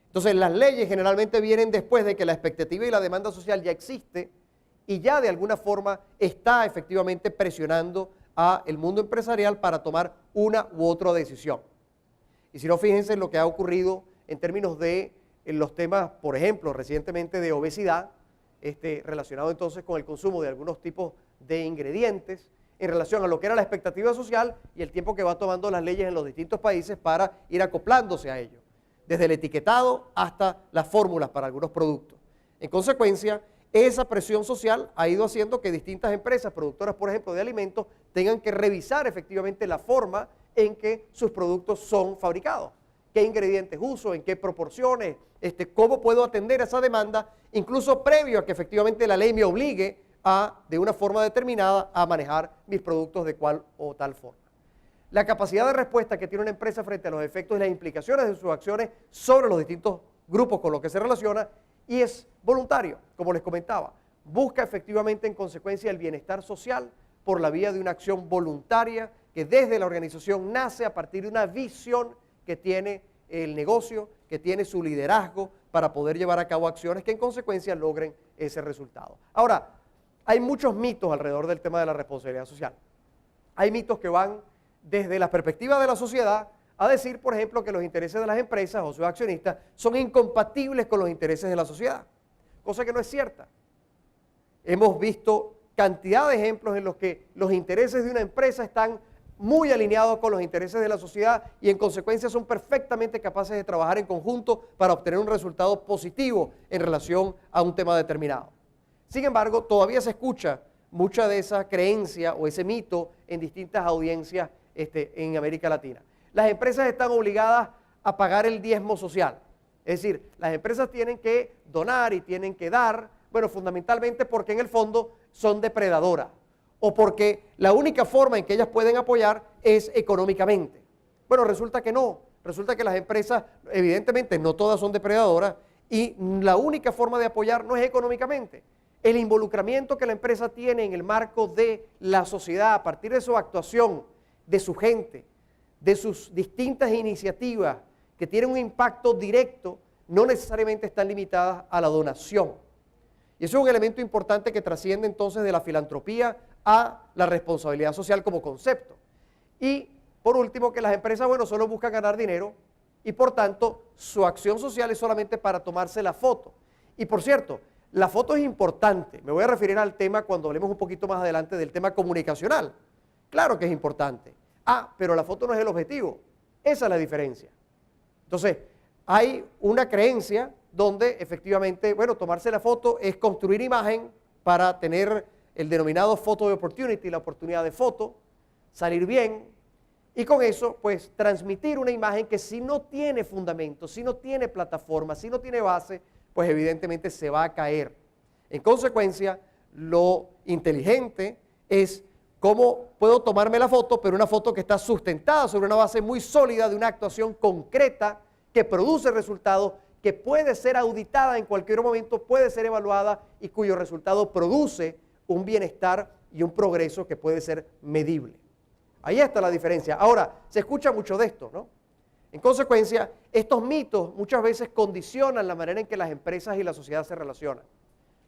Entonces, las leyes generalmente vienen después de que la expectativa y la demanda social ya existe y ya de alguna forma está efectivamente presionando al mundo empresarial para tomar una u otra decisión. Y si no, fíjense en lo que ha ocurrido en términos de los temas, por ejemplo, recientemente de obesidad, relacionado entonces con el consumo de algunos tipos de ingredientes, en relación a lo que era la expectativa social y el tiempo que va tomando las leyes en los distintos países para ir acoplándose a ello, desde el etiquetado hasta las fórmulas para algunos productos. En consecuencia, esa presión social ha ido haciendo que distintas empresas productoras, por ejemplo, de alimentos, tengan que revisar efectivamente la forma en que sus productos son fabricados, qué ingredientes uso, en qué proporciones, cómo puedo atender esa demanda, incluso previo a que efectivamente la ley me obligue de una forma determinada, a manejar mis productos de cual o tal forma. La capacidad de respuesta que tiene una empresa frente a los efectos y las implicaciones de sus acciones sobre los distintos grupos con los que se relaciona, y es voluntario, como les comentaba. Busca efectivamente en consecuencia el bienestar social por la vía de una acción voluntaria que desde la organización nace a partir de una visión que tiene el negocio, que tiene su liderazgo para poder llevar a cabo acciones que en consecuencia logren ese resultado. Ahora, hay muchos mitos alrededor del tema de la responsabilidad social. Hay mitos que van desde la perspectiva de la sociedad a decir, por ejemplo, que los intereses de las empresas o sus accionistas son incompatibles con los intereses de la sociedad, cosa que no es cierta. Hemos visto cantidad de ejemplos en los que los intereses de una empresa están muy alineados con los intereses de la sociedad y en consecuencia son perfectamente capaces de trabajar en conjunto para obtener un resultado positivo en relación a un tema determinado. Sin embargo, todavía se escucha mucha de esa creencia o ese mito en distintas audiencias en América Latina. Las empresas están obligadas a pagar el diezmo social. Es decir, las empresas tienen que donar y tienen que dar, bueno, fundamentalmente porque en el fondo son depredadoras o porque la única forma en que ellas pueden apoyar es económicamente. Bueno, resulta que no. Resulta que las empresas, evidentemente, no todas son depredadoras y la única forma de apoyar no es económicamente. El involucramiento que la empresa tiene en el marco de la sociedad, a partir de su actuación, de su gente, de sus distintas iniciativas que tienen un impacto directo, no necesariamente están limitadas a la donación. Y eso es un elemento importante que trasciende entonces de la filantropía a la responsabilidad social como concepto. Y por último, que las empresas, bueno, solo buscan ganar dinero y por tanto su acción social es solamente para tomarse la foto. Y por cierto, la foto es importante. Me voy a referir al tema cuando hablemos un poquito más adelante del tema comunicacional. Claro que es importante. Pero la foto no es el objetivo. Esa es la diferencia. Entonces, hay una creencia donde efectivamente, bueno, tomarse la foto es construir imagen para tener el denominado photo de opportunity, la oportunidad de foto, salir bien y con eso, pues, transmitir una imagen que si no tiene fundamento, si no tiene plataforma, si no tiene base, pues evidentemente se va a caer. En consecuencia, lo inteligente es cómo puedo tomarme la foto, pero una foto que está sustentada sobre una base muy sólida de una actuación concreta que produce resultados, que puede ser auditada en cualquier momento, puede ser evaluada y cuyo resultado produce un bienestar y un progreso que puede ser medible. Ahí está la diferencia. Ahora, se escucha mucho de esto, ¿no? En consecuencia, estos mitos muchas veces condicionan la manera en que las empresas y la sociedad se relacionan.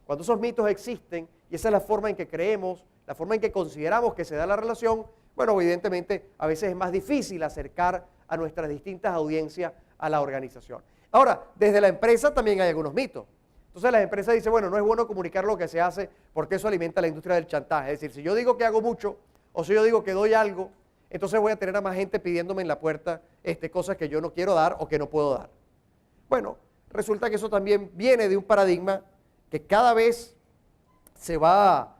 Cuando esos mitos existen, y esa es la forma en que creemos, la forma en que consideramos que se da la relación, bueno, evidentemente a veces es más difícil acercar a nuestras distintas audiencias a la organización. Ahora, desde la empresa también hay algunos mitos. Entonces la empresa dice, bueno, no es bueno comunicar lo que se hace porque eso alimenta la industria del chantaje. Es decir, si yo digo que hago mucho o si yo digo que doy algo, entonces voy a tener a más gente pidiéndome en la puerta cosas que yo no quiero dar o que no puedo dar. Bueno, resulta que eso también viene de un paradigma que cada vez se va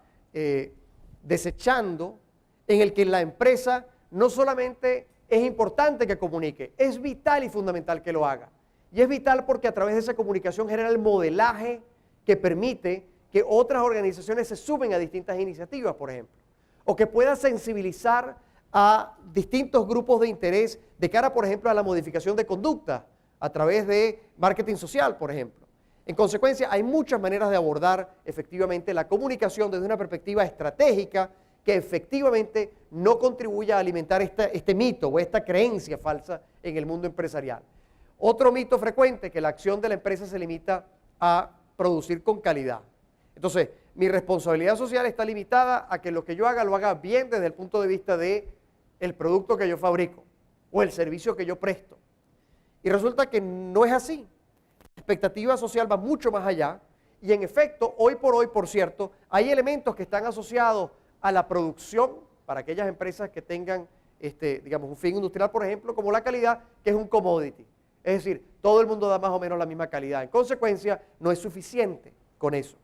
desechando, en el que la empresa no solamente es importante que comunique, es vital y fundamental que lo haga. Y es vital porque a través de esa comunicación genera el modelaje que permite que otras organizaciones se sumen a distintas iniciativas, por ejemplo, o que pueda sensibilizar a distintos grupos de interés de cara, por ejemplo, a la modificación de conducta a través de marketing social, por ejemplo. En consecuencia, hay muchas maneras de abordar efectivamente la comunicación desde una perspectiva estratégica que efectivamente no contribuya a alimentar este mito o esta creencia falsa en el mundo empresarial. Otro mito frecuente, que la acción de la empresa se limita a producir con calidad. Entonces, mi responsabilidad social está limitada a que lo que yo haga lo haga bien desde el punto de vista de el producto que yo fabrico o el servicio que yo presto. Y resulta que no es así. La expectativa social va mucho más allá y en efecto, hoy por hoy, por cierto, hay elementos que están asociados a la producción para aquellas empresas que tengan, digamos, un fin industrial, por ejemplo, como la calidad, que es un commodity. Es decir, todo el mundo da más o menos la misma calidad. En consecuencia, no es suficiente con eso.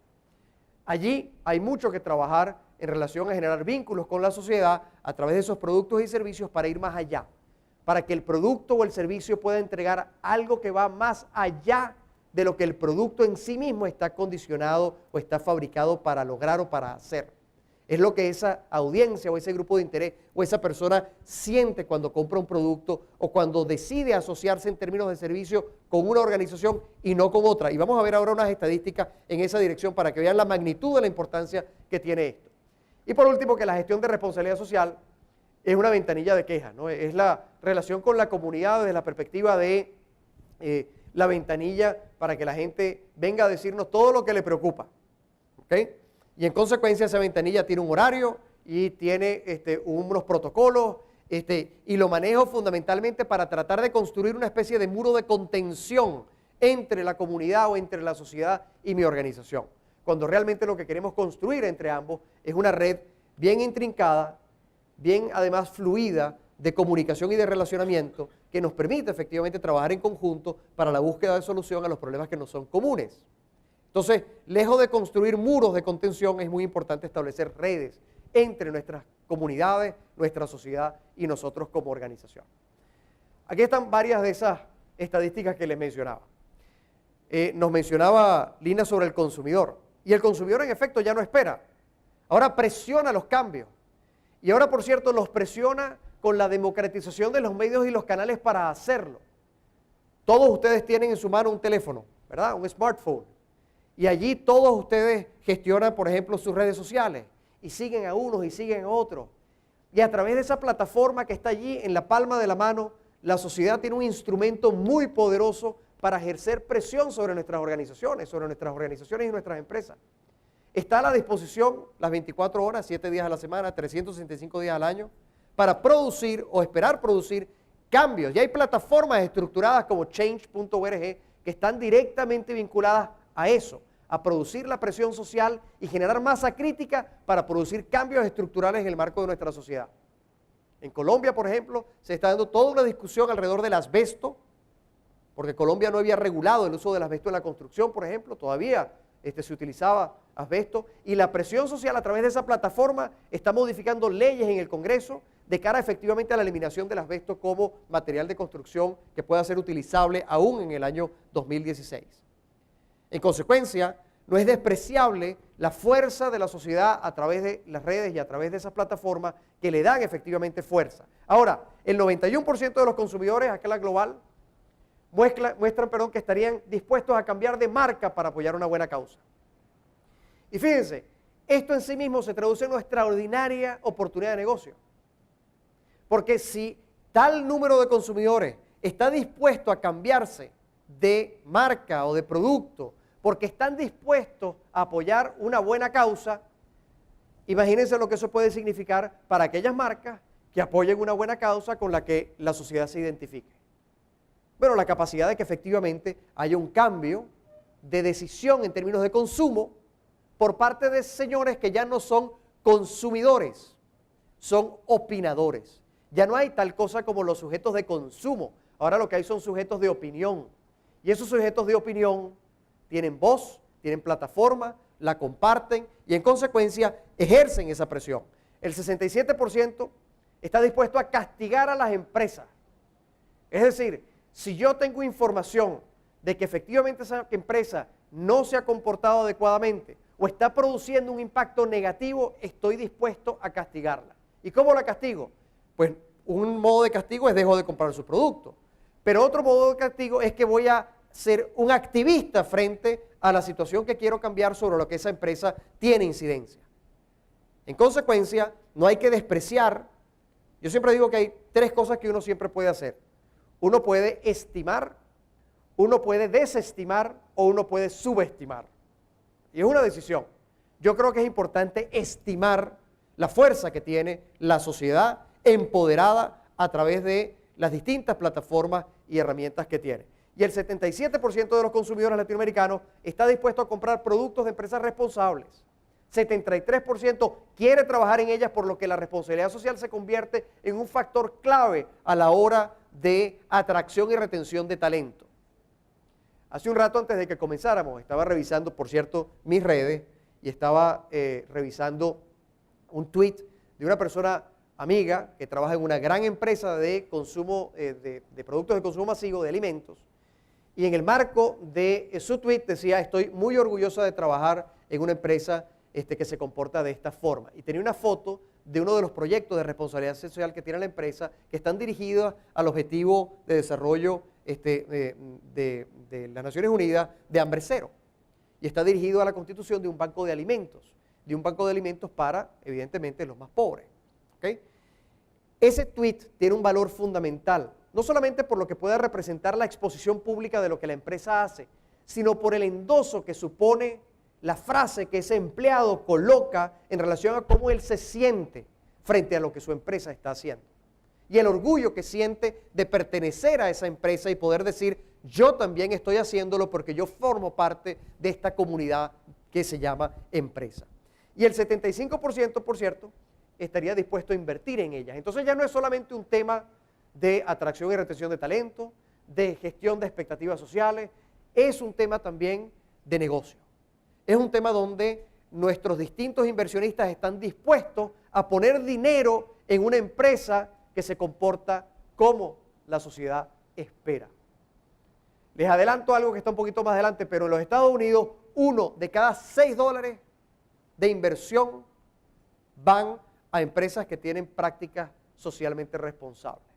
Allí hay mucho que trabajar en relación a generar vínculos con la sociedad a través de esos productos y servicios para ir más allá, para que el producto o el servicio pueda entregar algo que va más allá de lo que el producto en sí mismo está condicionado o está fabricado para lograr o para hacer. Es lo que esa audiencia o ese grupo de interés o esa persona siente cuando compra un producto o cuando decide asociarse en términos de servicio con una organización y no con otra. Y vamos a ver ahora unas estadísticas en esa dirección para que vean la magnitud de la importancia que tiene esto. Y por último, que la gestión de responsabilidad social es una ventanilla de queja, ¿no? Es la relación con la comunidad desde la perspectiva de la ventanilla para que la gente venga a decirnos todo lo que le preocupa. ¿Okay? Y en consecuencia esa ventanilla tiene un horario y tiene unos protocolos y lo manejo fundamentalmente para tratar de construir una especie de muro de contención entre la comunidad o entre la sociedad y mi organización. Cuando realmente lo que queremos construir entre ambos es una red bien intrincada, bien además fluida de comunicación y de relacionamiento que nos permite efectivamente trabajar en conjunto para la búsqueda de solución a los problemas que nos son comunes. Entonces, lejos de construir muros de contención, es muy importante establecer redes entre nuestras comunidades, nuestra sociedad y nosotros como organización. Aquí están varias de esas estadísticas que les mencionaba. Nos mencionaba Lina sobre el consumidor. Y el consumidor, en efecto, ya no espera. Ahora presiona los cambios. Y ahora, por cierto, los presiona con la democratización de los medios y los canales para hacerlo. Todos ustedes tienen en su mano un teléfono, ¿verdad? Un smartphone. Y allí todos ustedes gestionan, por ejemplo, sus redes sociales. Y siguen a unos y siguen a otros. Y a través de esa plataforma que está allí en la palma de la mano, la sociedad tiene un instrumento muy poderoso para ejercer presión sobre nuestras organizaciones y nuestras empresas. Está a la disposición las 24 horas, 7 días a la semana, 365 días al año, para producir o esperar producir cambios. Y hay plataformas estructuradas como change.org que están directamente vinculadas a eso, a producir la presión social y generar masa crítica para producir cambios estructurales en el marco de nuestra sociedad. En Colombia, por ejemplo, se está dando toda una discusión alrededor del asbesto, porque Colombia no había regulado el uso del asbesto en la construcción, por ejemplo, todavía se utilizaba asbesto, y la presión social a través de esa plataforma está modificando leyes en el Congreso de cara efectivamente a la eliminación del asbesto como material de construcción que pueda ser utilizable aún en el año 2016. En consecuencia, no es despreciable la fuerza de la sociedad a través de las redes y a través de esas plataformas que le dan efectivamente fuerza. Ahora, el 91% de los consumidores a escala global muestran que estarían dispuestos a cambiar de marca para apoyar una buena causa. Y fíjense, esto en sí mismo se traduce en una extraordinaria oportunidad de negocio. Porque si tal número de consumidores está dispuesto a cambiarse de marca o de producto porque están dispuestos a apoyar una buena causa, imagínense lo que eso puede significar para aquellas marcas que apoyen una buena causa con la que la sociedad se identifique. Bueno, la capacidad de que efectivamente haya un cambio de decisión en términos de consumo por parte de señores que ya no son consumidores, son opinadores. Ya no hay tal cosa como los sujetos de consumo, ahora lo que hay son sujetos de opinión. Y esos sujetos de opinión tienen voz, tienen plataforma, la comparten y en consecuencia ejercen esa presión. El 67% está dispuesto a castigar a las empresas. Es decir, si yo tengo información de que efectivamente esa empresa no se ha comportado adecuadamente o está produciendo un impacto negativo, estoy dispuesto a castigarla. ¿Y cómo la castigo? Pues un modo de castigo es dejo de comprar su producto, pero otro modo de castigo es que voy a ser un activista frente a la situación que quiero cambiar sobre lo que esa empresa tiene incidencia. En consecuencia, no hay que despreciar. Yo siempre digo que hay tres cosas que uno siempre puede hacer. Uno puede estimar, uno puede desestimar o uno puede subestimar. Y es una decisión. Yo creo que es importante estimar la fuerza que tiene la sociedad empoderada a través de las distintas plataformas y herramientas que tiene. Y el 77% de los consumidores latinoamericanos está dispuesto a comprar productos de empresas responsables. 73% quiere trabajar en ellas, por lo que la responsabilidad social se convierte en un factor clave a la hora de atracción y retención de talento. Hace un rato antes de que comenzáramos, estaba revisando, por cierto, mis redes y estaba revisando un tweet de una persona amiga que trabaja en una gran empresa de consumo, de productos de consumo masivo, de alimentos. Y en el marco de su tweet decía, estoy muy orgullosa de trabajar en una empresa que se comporta de esta forma. Y tenía una foto de uno de los proyectos de responsabilidad social que tiene la empresa, que están dirigidos al objetivo de desarrollo de las Naciones Unidas de hambre cero. Y está dirigido a la constitución de un banco de alimentos para, evidentemente, los más pobres. ¿Okay? Ese tweet tiene un valor fundamental, no solamente por lo que pueda representar la exposición pública de lo que la empresa hace, sino por el endoso que supone la frase que ese empleado coloca en relación a cómo él se siente frente a lo que su empresa está haciendo. Y el orgullo que siente de pertenecer a esa empresa y poder decir, yo también estoy haciéndolo porque yo formo parte de esta comunidad que se llama empresa. Y el 75%, por cierto, estaría dispuesto a invertir en ellas. Entonces ya no es solamente un tema de atracción y retención de talento, de gestión de expectativas sociales, es un tema también de negocio. es un tema donde nuestros distintos inversionistas están dispuestos a poner dinero en una empresa que se comporta como la sociedad espera. Les adelanto algo que está un poquito más adelante, pero en los Estados Unidos, 1 de cada 6 dólares de inversión van a empresas que tienen prácticas socialmente responsables.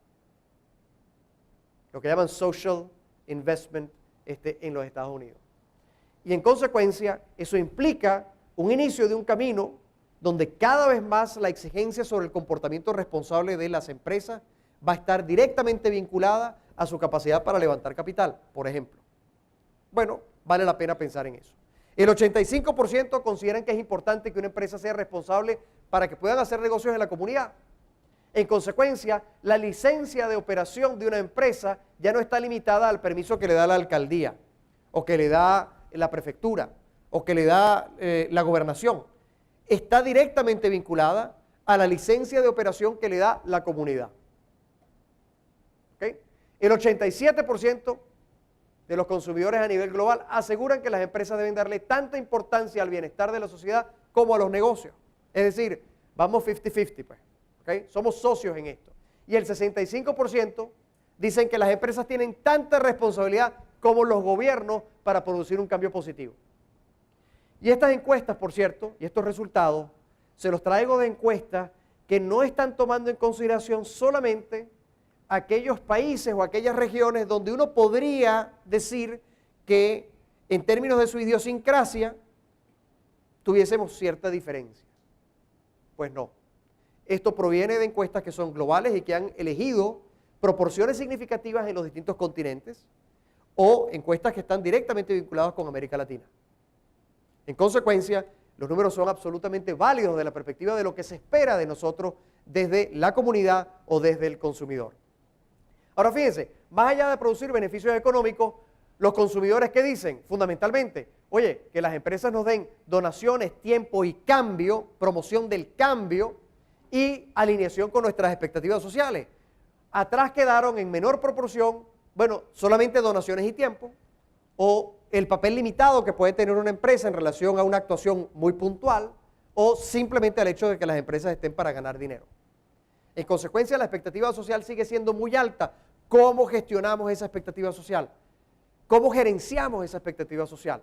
Lo que llaman social investment en los Estados Unidos. Y en consecuencia, eso implica un inicio de un camino donde cada vez más la exigencia sobre el comportamiento responsable de las empresas va a estar directamente vinculada a su capacidad para levantar capital, por ejemplo. Bueno, vale la pena pensar en eso. El 85% consideran que es importante que una empresa sea responsable para que puedan hacer negocios en la comunidad. En consecuencia, la licencia de operación de una empresa ya no está limitada al permiso que le da la alcaldía, o que le da la prefectura, o que le da la gobernación. Está directamente vinculada a la licencia de operación que le da la comunidad. ¿Okay? El 87% de los consumidores a nivel global aseguran que las empresas deben darle tanta importancia al bienestar de la sociedad como a los negocios. Es decir, vamos 50-50, pues. ¿Okay? Somos socios en esto. Y el 65% dicen que las empresas tienen tanta responsabilidad como los gobiernos para producir un cambio positivo. Y estas encuestas, por cierto, y estos resultados, se los traigo de encuestas que no están tomando en consideración solamente aquellos países o aquellas regiones donde uno podría decir que en términos de su idiosincrasia tuviésemos cierta diferencia. Pues no. Esto proviene de encuestas que son globales y que han elegido proporciones significativas en los distintos continentes o encuestas que están directamente vinculadas con América Latina. En consecuencia, los números son absolutamente válidos desde la perspectiva de lo que se espera de nosotros desde la comunidad o desde el consumidor. Ahora fíjense, más allá de producir beneficios económicos, los consumidores ¿qué dicen? Fundamentalmente, oye, que las empresas nos den donaciones, tiempo y cambio, promoción del cambio y alineación con nuestras expectativas sociales. Atrás quedaron en menor proporción, bueno, solamente donaciones y tiempo, o el papel limitado que puede tener una empresa en relación a una actuación muy puntual, o simplemente al hecho de que las empresas estén para ganar dinero. En consecuencia, la expectativa social sigue siendo muy alta. ¿Cómo gestionamos esa expectativa social? ¿Cómo gerenciamos esa expectativa social?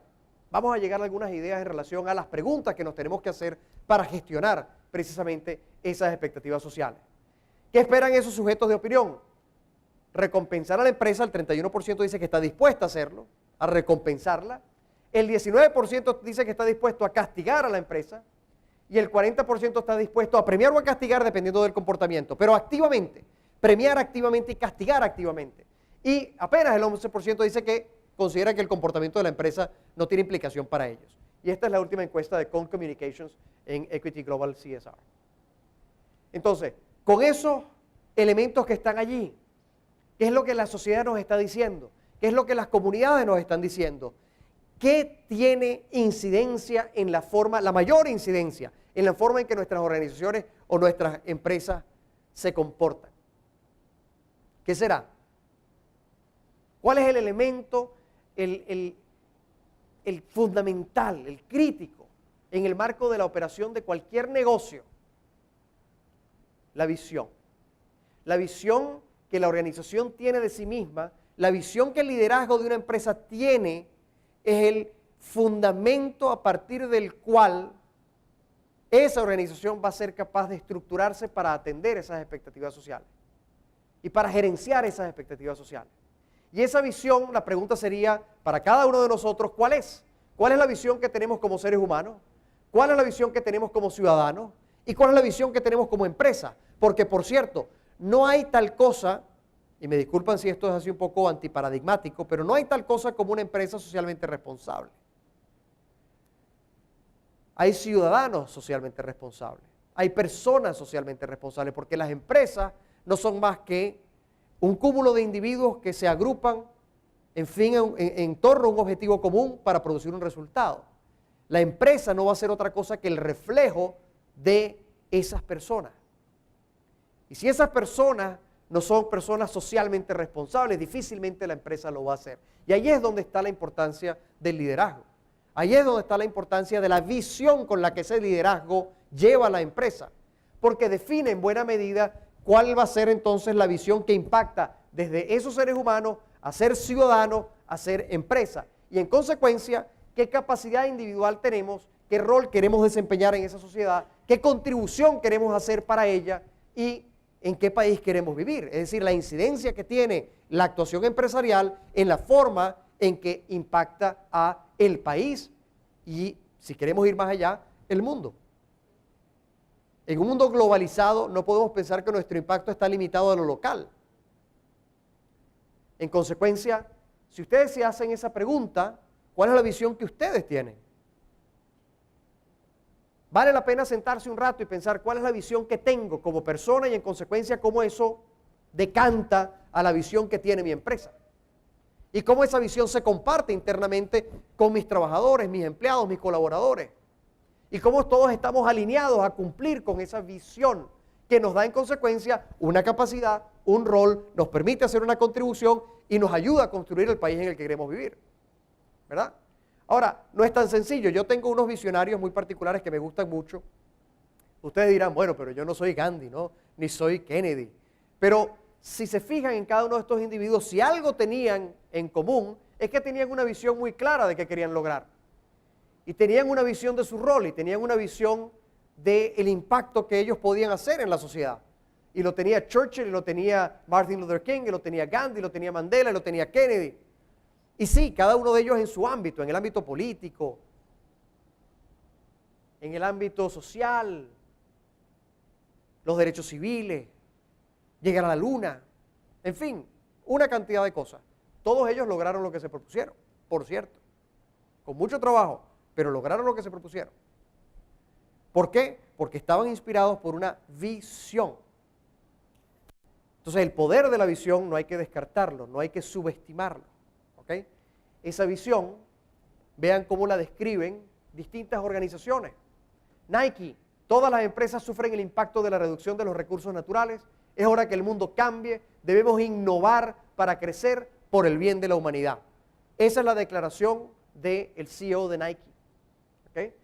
Vamos a llegar a algunas ideas en relación a las preguntas que nos tenemos que hacer para gestionar precisamente esas expectativas sociales. ¿Qué esperan esos sujetos de opinión? Recompensar a la empresa, el 31% dice que está dispuesta a hacerlo, a recompensarla. El 19% dice que está dispuesto a castigar a la empresa y el 40% está dispuesto a premiar o a castigar dependiendo del comportamiento, pero activamente, premiar activamente y castigar activamente. Y apenas el 11% dice que considera que el comportamiento de la empresa no tiene implicación para ellos. Y esta es la última encuesta de Cone Communications en Equity Global CSR. Entonces, con esos elementos que están allí, ¿qué es lo que la sociedad nos está diciendo? ¿Qué es lo que las comunidades nos están diciendo? ¿Qué tiene incidencia en la forma, la mayor incidencia, en la forma en que nuestras organizaciones o nuestras empresas se comportan? ¿Qué será? ¿Cuál es el elemento, el fundamental, el crítico en el marco de la operación de cualquier negocio? La visión. La visión que la organización tiene de sí misma, la visión que el liderazgo de una empresa tiene es el fundamento a partir del cual esa organización va a ser capaz de estructurarse para atender esas expectativas sociales y para gerenciar esas expectativas sociales. Y esa visión, la pregunta sería para cada uno de nosotros, ¿cuál es? ¿Cuál es la visión que tenemos como seres humanos? ¿Cuál es la visión que tenemos como ciudadanos? ¿Y cuál es la visión que tenemos como empresa? Porque, por cierto, no hay tal cosa, y me disculpan si esto es así un poco antiparadigmático, pero no hay tal cosa como una empresa socialmente responsable. Hay ciudadanos socialmente responsables, hay personas socialmente responsables, porque las empresas no son más que un cúmulo de individuos que se agrupan en torno a un objetivo común para producir un resultado. La empresa no va a ser otra cosa que el reflejo de esas personas. Y si esas personas no son personas socialmente responsables, difícilmente la empresa lo va a hacer. Y ahí es donde está la importancia del liderazgo. Ahí es donde está la importancia de la visión con la que ese liderazgo lleva a la empresa, porque define en buena medida cuál va a ser entonces la visión que impacta desde esos seres humanos a ser ciudadanos, a ser empresa. Y en consecuencia, qué capacidad individual tenemos, qué rol queremos desempeñar en esa sociedad, qué contribución queremos hacer para ella y en qué país queremos vivir. Es decir, la incidencia que tiene la actuación empresarial en la forma en que impacta a el país y, si queremos ir más allá, el mundo. En un mundo globalizado no podemos pensar que nuestro impacto está limitado a lo local. En consecuencia, si ustedes se hacen esa pregunta, ¿cuál es la visión que ustedes tienen? Vale la pena sentarse un rato y pensar cuál es la visión que tengo como persona y en consecuencia cómo eso decanta a la visión que tiene mi empresa. Y cómo esa visión se comparte internamente con mis trabajadores, mis empleados, mis colaboradores. Y cómo todos estamos alineados a cumplir con esa visión que nos da en consecuencia una capacidad, un rol, nos permite hacer una contribución y nos ayuda a construir el país en el que queremos vivir. ¿Verdad? Ahora, no es tan sencillo. Yo tengo unos visionarios muy particulares que me gustan mucho. Ustedes dirán, bueno, pero yo no soy Gandhi, ¿no? Ni soy Kennedy. Pero si se fijan en cada uno de estos individuos, si algo tenían en común, es que tenían una visión muy clara de qué querían lograr. Y tenían una visión de su rol y tenían una visión del impacto que ellos podían hacer en la sociedad. Y lo tenía Churchill, y lo tenía Martin Luther King, y lo tenía Gandhi, y lo tenía Mandela, y lo tenía Kennedy. Y sí, cada uno de ellos en su ámbito, en el ámbito político, en el ámbito social, los derechos civiles, llegar a la luna, en fin, una cantidad de cosas. Todos ellos lograron lo que se propusieron, por cierto, con mucho trabajo, pero lograron lo que se propusieron. ¿Por qué? Porque estaban inspirados por una visión. Entonces el poder de la visión no hay que descartarlo, no hay que subestimarlo. ¿Okay? Esa visión, vean cómo la describen distintas organizaciones. Nike, todas las empresas sufren el impacto de la reducción de los recursos naturales. Es hora que el mundo cambie, debemos innovar para crecer por el bien de la humanidad. Esa es la declaración del CEO de Nike. ¿Okay?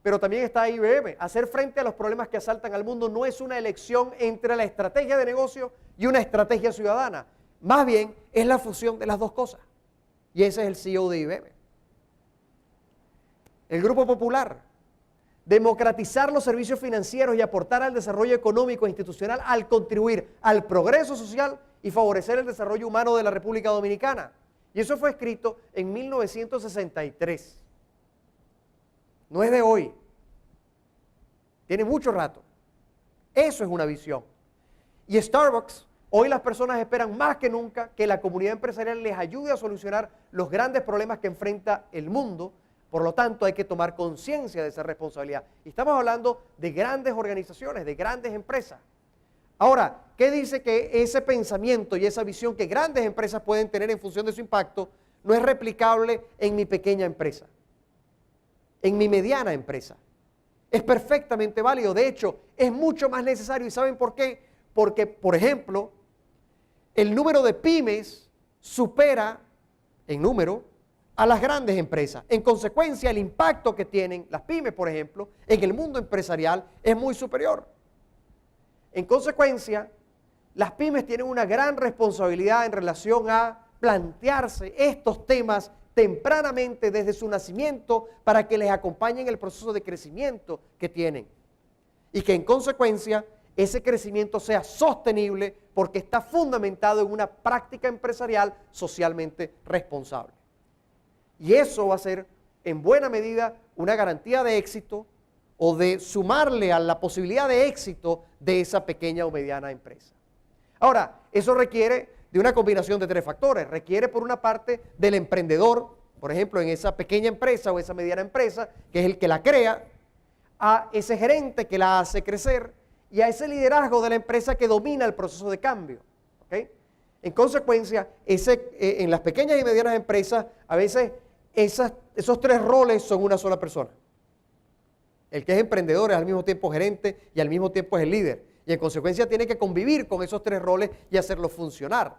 Pero también está IBM. Hacer frente a los problemas que asaltan al mundo no es una elección entre la estrategia de negocio y una estrategia ciudadana. Más bien, es la fusión de las dos cosas. Y ese es el CEO de IBM. El Grupo Popular, democratizar los servicios financieros y aportar al desarrollo económico e institucional al contribuir al progreso social y favorecer el desarrollo humano de la República Dominicana. Y eso fue escrito en 1963. No es de hoy. Tiene mucho rato. Eso es una visión. Y Starbucks, hoy las personas esperan más que nunca que la comunidad empresarial les ayude a solucionar los grandes problemas que enfrenta el mundo. Por lo tanto, hay que tomar conciencia de esa responsabilidad. Y estamos hablando de grandes organizaciones, de grandes empresas. Ahora, ¿qué dice que ese pensamiento y esa visión que grandes empresas pueden tener en función de su impacto no es replicable en mi pequeña empresa, en mi mediana empresa? Es perfectamente válido. De hecho, es mucho más necesario. ¿Y saben por qué? Porque, por ejemplo, el número de pymes supera en número a las grandes empresas. En consecuencia, el impacto que tienen las pymes, por ejemplo, en el mundo empresarial es muy superior. En consecuencia, las pymes tienen una gran responsabilidad en relación a plantearse estos temas tempranamente desde su nacimiento para que les acompañen el proceso de crecimiento que tienen. Y que en consecuencia ese crecimiento sea sostenible porque está fundamentado en una práctica empresarial socialmente responsable. Y eso va a ser en buena medida una garantía de éxito o de sumarle a la posibilidad de éxito de esa pequeña o mediana empresa. Ahora, eso requiere de una combinación de tres factores. Requiere por una parte del emprendedor, por ejemplo, en esa pequeña empresa o esa mediana empresa, que es el que la crea, a ese gerente que la hace crecer y a ese liderazgo de la empresa que domina el proceso de cambio. ¿Okay? En consecuencia, en las pequeñas y medianas empresas, a veces esos tres roles son una sola persona. El que es emprendedor es al mismo tiempo gerente y al mismo tiempo es el líder. Y en consecuencia tiene que convivir con esos tres roles y hacerlos funcionar.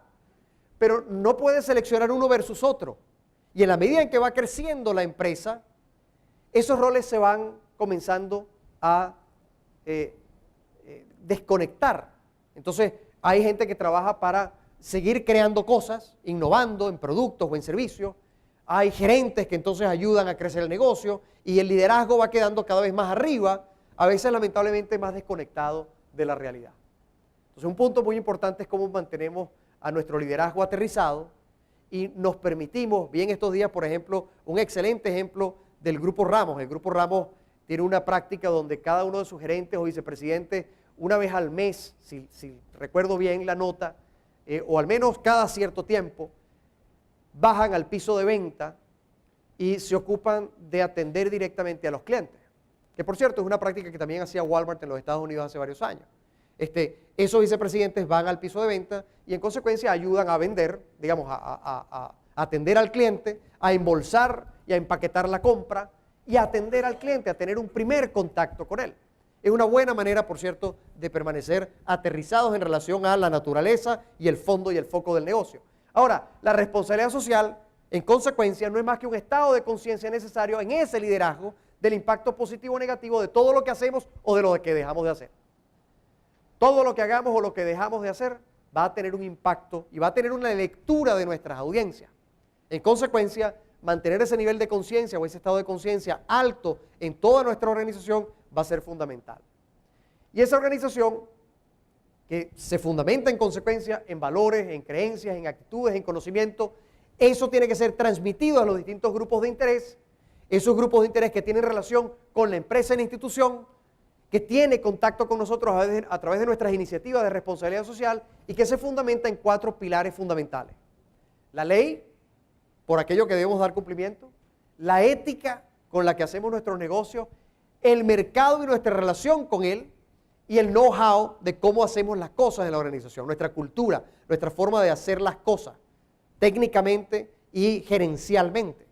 Pero no puede seleccionar uno versus otro. Y en la medida en que va creciendo la empresa, esos roles se van comenzando a desconectar. Entonces, hay gente que trabaja para seguir creando cosas, innovando en productos o en servicios. Hay gerentes que entonces ayudan a crecer el negocio y el liderazgo va quedando cada vez más arriba, a veces lamentablemente más desconectado de la realidad. Entonces, un punto muy importante es cómo mantenemos a nuestro liderazgo aterrizado y nos permitimos, bien estos días, por ejemplo, un excelente ejemplo del Grupo Ramos. El Grupo Ramos tiene una práctica donde cada uno de sus gerentes o vicepresidentes, una vez al mes, si recuerdo bien la nota, o al menos cada cierto tiempo, bajan al piso de venta y se ocupan de atender directamente a los clientes. Que por cierto es una práctica que también hacía Walmart en los Estados Unidos hace varios años. Esos vicepresidentes van al piso de venta y en consecuencia ayudan a vender, digamos, a atender al cliente, a embolsar y a empaquetar la compra y a atender al cliente, a tener un primer contacto con él. Es una buena manera, por cierto, de permanecer aterrizados en relación a la naturaleza y el fondo y el foco del negocio. Ahora, la responsabilidad social, en consecuencia, no es más que un estado de conciencia necesario en ese liderazgo del impacto positivo o negativo de todo lo que hacemos o de lo que dejamos de hacer. Todo lo que hagamos o lo que dejamos de hacer va a tener un impacto y va a tener una lectura de nuestras audiencias. En consecuencia, mantener ese nivel de conciencia o ese estado de conciencia alto en toda nuestra organización va a ser fundamental. Y esa organización, que se fundamenta en consecuencia en valores, en creencias, en actitudes, en conocimiento, eso tiene que ser transmitido a los distintos grupos de interés, esos grupos de interés que tienen relación con la empresa y la institución, que tiene contacto con nosotros a través de nuestras iniciativas de responsabilidad social y que se fundamenta en 4 pilares fundamentales. La ley, por aquello que debemos dar cumplimiento, la ética con la que hacemos nuestros negocios, el mercado y nuestra relación con él y el know-how de cómo hacemos las cosas en la organización, nuestra cultura, nuestra forma de hacer las cosas técnicamente y gerencialmente.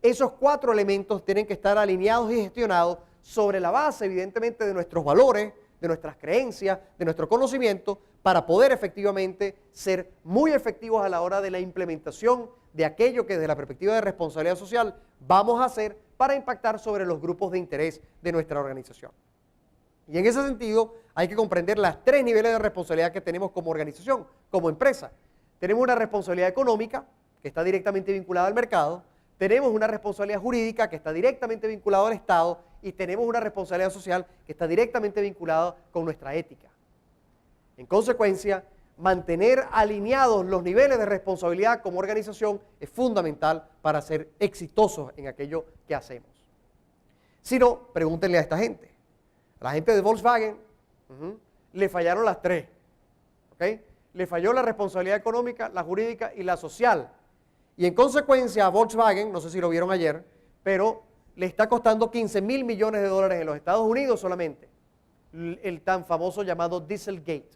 Esos 4 elementos tienen que estar alineados y gestionados sobre la base, evidentemente, de nuestros valores, de nuestras creencias, de nuestro conocimiento, para poder efectivamente ser muy efectivos a la hora de la implementación de aquello que desde la perspectiva de responsabilidad social vamos a hacer para impactar sobre los grupos de interés de nuestra organización. Y en ese sentido hay que comprender las 3 niveles de responsabilidad que tenemos como organización, como empresa. Tenemos una responsabilidad económica, que está directamente vinculada al mercado, tenemos una responsabilidad jurídica que está directamente vinculada al Estado y tenemos una responsabilidad social que está directamente vinculada con nuestra ética. En consecuencia, mantener alineados los niveles de responsabilidad como organización es fundamental para ser exitosos en aquello que hacemos. Si no, pregúntenle a esta gente. A la gente de Volkswagen le fallaron las 3. ¿Okay? Le falló la responsabilidad económica, la jurídica y la social. Y en consecuencia a Volkswagen, no sé si lo vieron ayer, pero le está costando $15,000 millones en los Estados Unidos solamente, el tan famoso llamado Dieselgate.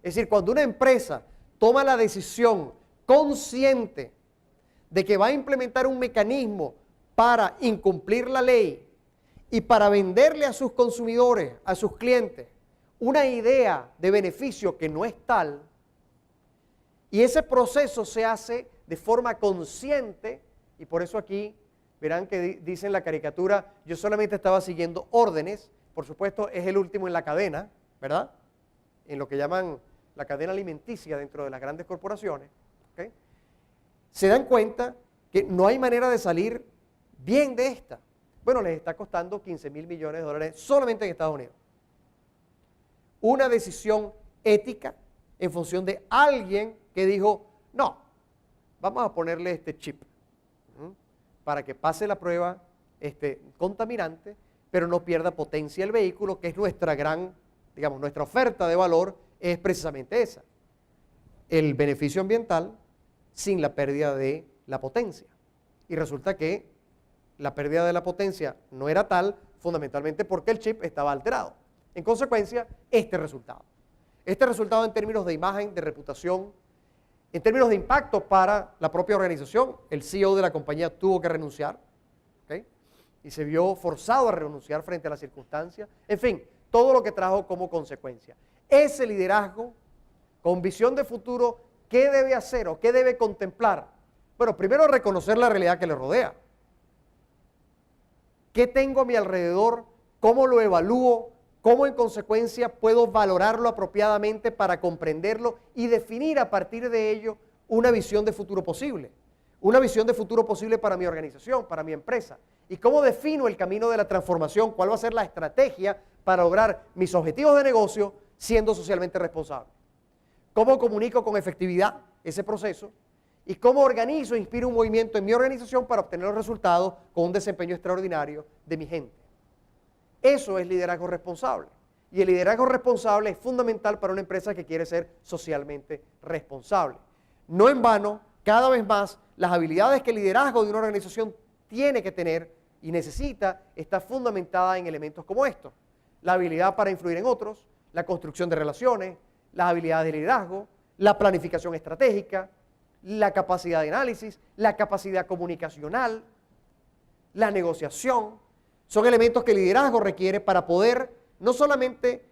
Es decir, cuando una empresa toma la decisión consciente de que va a implementar un mecanismo para incumplir la ley y para venderle a sus consumidores, a sus clientes, una idea de beneficio que no es tal, y ese proceso se hace de forma consciente, y por eso aquí verán que dice en la caricatura, yo solamente estaba siguiendo órdenes, por supuesto es el último en la cadena, ¿verdad? En lo que llaman la cadena alimenticia dentro de las grandes corporaciones, ¿okay? Se dan cuenta que no hay manera de salir bien de esta. Bueno, les está costando $15,000 millones solamente en Estados Unidos. Una decisión ética en función de alguien que dijo, no, vamos a ponerle este chip para que pase la prueba contaminante, pero no pierda potencia el vehículo, que es nuestra gran, digamos, nuestra oferta de valor es precisamente esa. El beneficio ambiental sin la pérdida de la potencia. Y resulta que la pérdida de la potencia no era tal, fundamentalmente porque el chip estaba alterado. En consecuencia, este resultado. Este resultado en términos de imagen, de reputación, en términos de impacto para la propia organización, el CEO de la compañía tuvo que renunciar, ¿okay? Y se vio forzado a renunciar frente a las circunstancias. En fin, todo lo que trajo como consecuencia. Ese liderazgo, con visión de futuro, ¿qué debe hacer o qué debe contemplar? Bueno, primero reconocer la realidad que le rodea. ¿Qué tengo a mi alrededor? ¿Cómo lo evalúo? ¿Cómo en consecuencia puedo valorarlo apropiadamente para comprenderlo y definir a partir de ello una visión de futuro posible? Una visión de futuro posible para mi organización, para mi empresa. ¿Y cómo defino el camino de la transformación? ¿Cuál va a ser la estrategia para lograr mis objetivos de negocio siendo socialmente responsable? ¿Cómo comunico con efectividad ese proceso? ¿Y cómo organizo e inspiro un movimiento en mi organización para obtener los resultados con un desempeño extraordinario de mi gente? Eso es liderazgo responsable. Y el liderazgo responsable es fundamental para una empresa que quiere ser socialmente responsable. No en vano, cada vez más, las habilidades que el liderazgo de una organización tiene que tener y necesita está fundamentada en elementos como estos. La habilidad para influir en otros, la construcción de relaciones, las habilidades de liderazgo, la planificación estratégica, la capacidad de análisis, la capacidad comunicacional, la negociación. Son elementos que el liderazgo requiere para poder no solamente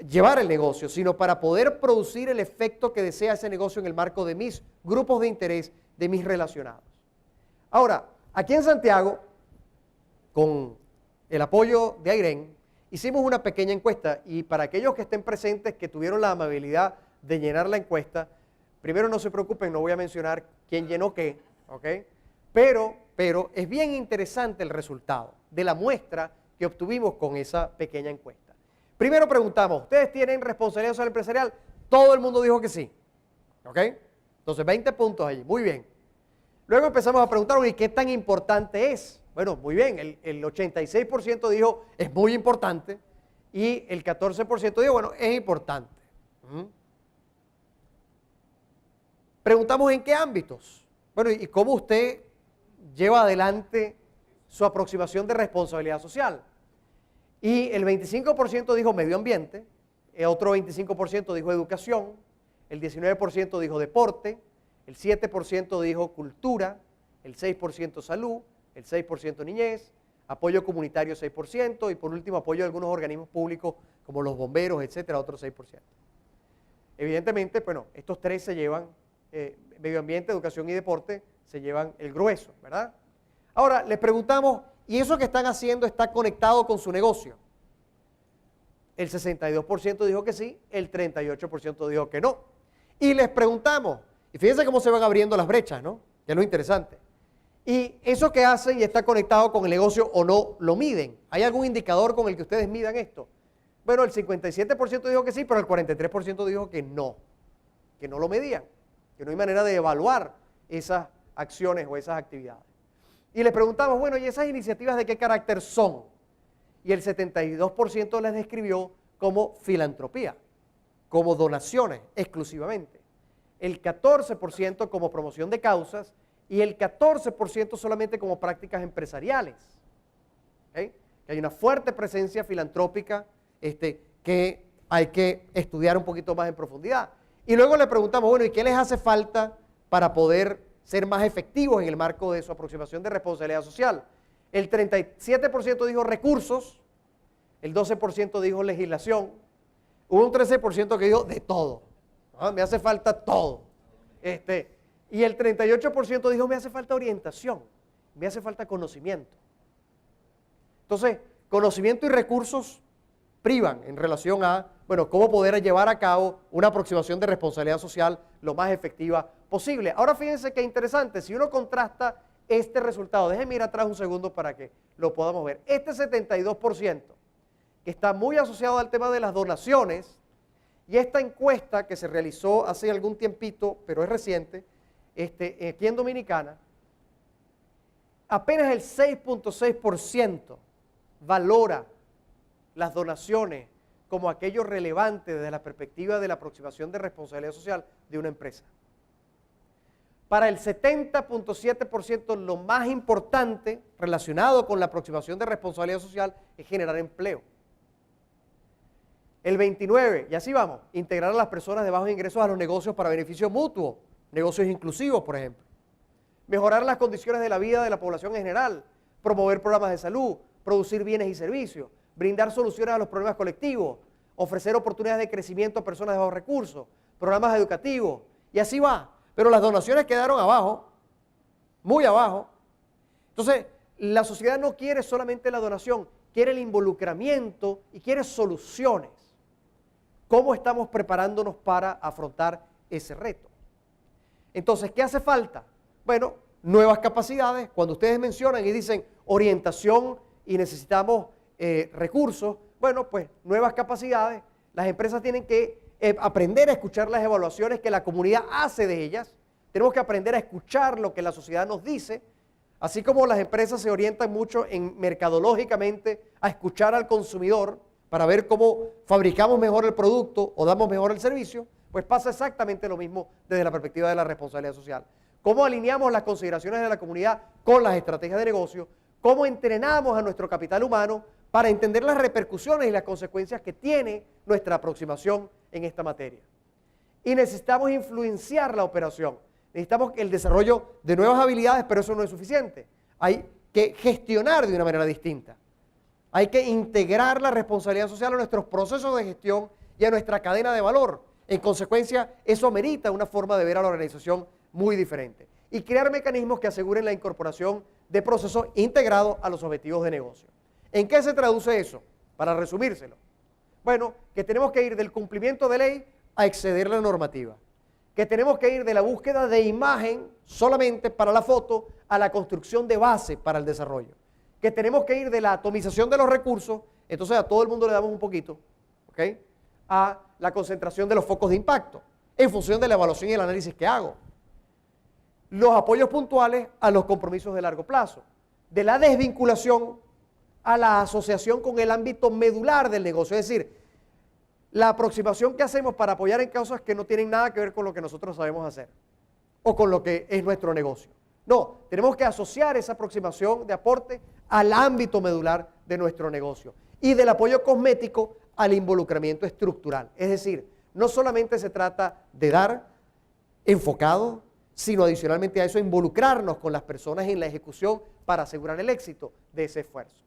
llevar el negocio, sino para poder producir el efecto que desea ese negocio en el marco de mis grupos de interés, de mis relacionados. Ahora, aquí en Santiago, con el apoyo de AIREN, hicimos una pequeña encuesta y para aquellos que estén presentes, que tuvieron la amabilidad de llenar la encuesta, primero no se preocupen, no voy a mencionar quién llenó qué, ¿ok? Pero es bien interesante el resultado de la muestra que obtuvimos con esa pequeña encuesta. Primero preguntamos, ¿ustedes tienen responsabilidad social empresarial? Todo el mundo dijo que sí, ¿ok? Entonces 20 puntos allí, muy bien. Luego empezamos a preguntar, ¿y qué tan importante es? Bueno, muy bien, el 86% dijo, es muy importante, y el 14% dijo, bueno, es importante. Preguntamos en qué ámbitos. Bueno, ¿y cómo usted lleva adelante su aproximación de responsabilidad social? Y el 25% dijo medio ambiente, el otro 25% dijo educación, el 19% dijo deporte, el 7% dijo cultura, el 6% salud, el 6% niñez, apoyo comunitario 6% y por último apoyo de algunos organismos públicos como los bomberos, etcétera, otro 6%. Evidentemente, bueno, estos tres se llevan, medio ambiente, educación y deporte, se llevan el grueso, ¿verdad? Ahora, les preguntamos, ¿y eso que están haciendo está conectado con su negocio? El 62% dijo que sí, el 38% dijo que no. Y les preguntamos, y fíjense cómo se van abriendo las brechas, ¿no? Que es lo interesante. ¿Y eso que hacen y está conectado con el negocio o no lo miden? ¿Hay algún indicador con el que ustedes midan esto? Bueno, el 57% dijo que sí, pero el 43% dijo que no lo medían, que no hay manera de evaluar esas acciones o esas actividades. Y les preguntamos, bueno, ¿y esas iniciativas de qué carácter son? Y el 72% las describió como filantropía, como donaciones exclusivamente. El 14% como promoción de causas y el 14% solamente como prácticas empresariales. ¿Okay? Que hay una fuerte presencia filantrópica que hay que estudiar un poquito más en profundidad. Y luego le preguntamos, bueno, ¿y qué les hace falta para poder ser más efectivos en el marco de su aproximación de responsabilidad social? El 37% dijo recursos, el 12% dijo legislación, hubo un 13% que dijo de todo, ¿no? Me hace falta todo. Y el 38% dijo me hace falta orientación, me hace falta conocimiento. Entonces, conocimiento y recursos privan en relación a, bueno, cómo poder llevar a cabo una aproximación de responsabilidad social lo más efectiva posible. Ahora fíjense qué interesante, si uno contrasta este resultado, déjenme ir atrás un segundo para que lo podamos ver. Este 72% que está muy asociado al tema de las donaciones y esta encuesta que se realizó hace algún tiempito, pero es reciente, aquí en Dominicana, apenas el 6.6% valora las donaciones como aquello relevante desde la perspectiva de la aproximación de responsabilidad social de una empresa. Para el 70.7% lo más importante relacionado con la aproximación de responsabilidad social es generar empleo. El 29%, y así vamos, integrar a las personas de bajos ingresos a los negocios para beneficio mutuo, negocios inclusivos, por ejemplo. Mejorar las condiciones de la vida de la población en general, promover programas de salud, producir bienes y servicios, brindar soluciones a los problemas colectivos, ofrecer oportunidades de crecimiento a personas de bajos recursos, programas educativos, y así va. Pero las donaciones quedaron abajo, muy abajo. Entonces, la sociedad no quiere solamente la donación, quiere el involucramiento y quiere soluciones. ¿Cómo estamos preparándonos para afrontar ese reto? Entonces, ¿qué hace falta? Bueno, nuevas capacidades. Cuando ustedes mencionan y dicen orientación y necesitamos recursos, bueno, pues nuevas capacidades. Las empresas tienen que aprender a escuchar las evaluaciones que la comunidad hace de ellas. Tenemos que aprender a escuchar lo que la sociedad nos dice. Así como las empresas se orientan mucho mercadológicamente a escuchar al consumidor para ver cómo fabricamos mejor el producto o damos mejor el servicio, pues pasa exactamente lo mismo desde la perspectiva de la responsabilidad social. ¿Cómo alineamos las consideraciones de la comunidad con las estrategias de negocio? ¿Cómo entrenamos a nuestro capital humano para entender las repercusiones y las consecuencias que tiene nuestra aproximación en esta materia? Y necesitamos influenciar la operación. Necesitamos el desarrollo de nuevas habilidades, pero eso no es suficiente. Hay que gestionar de una manera distinta. Hay que integrar la responsabilidad social a nuestros procesos de gestión y a nuestra cadena de valor. En consecuencia, eso amerita una forma de ver a la organización muy diferente. Y crear mecanismos que aseguren la incorporación de procesos integrados a los objetivos de negocio. ¿En qué se traduce eso? Para resumírselo. Bueno, que tenemos que ir del cumplimiento de ley a exceder la normativa. Que tenemos que ir de la búsqueda de imagen solamente para la foto a la construcción de base para el desarrollo. Que tenemos que ir de la atomización de los recursos, entonces a todo el mundo le damos un poquito, ¿ok?, a la concentración de los focos de impacto, en función de la evaluación y el análisis que hago. Los apoyos puntuales a los compromisos de largo plazo. De la desvinculación a la asociación con el ámbito medular del negocio, es decir, la aproximación que hacemos para apoyar en causas que no tienen nada que ver con lo que nosotros sabemos hacer o con lo que es nuestro negocio. No, tenemos que asociar esa aproximación de aporte al ámbito medular de nuestro negocio y del apoyo cosmético al involucramiento estructural. Es decir, no solamente se trata de dar enfocado, sino adicionalmente a eso involucrarnos con las personas en la ejecución para asegurar el éxito de ese esfuerzo.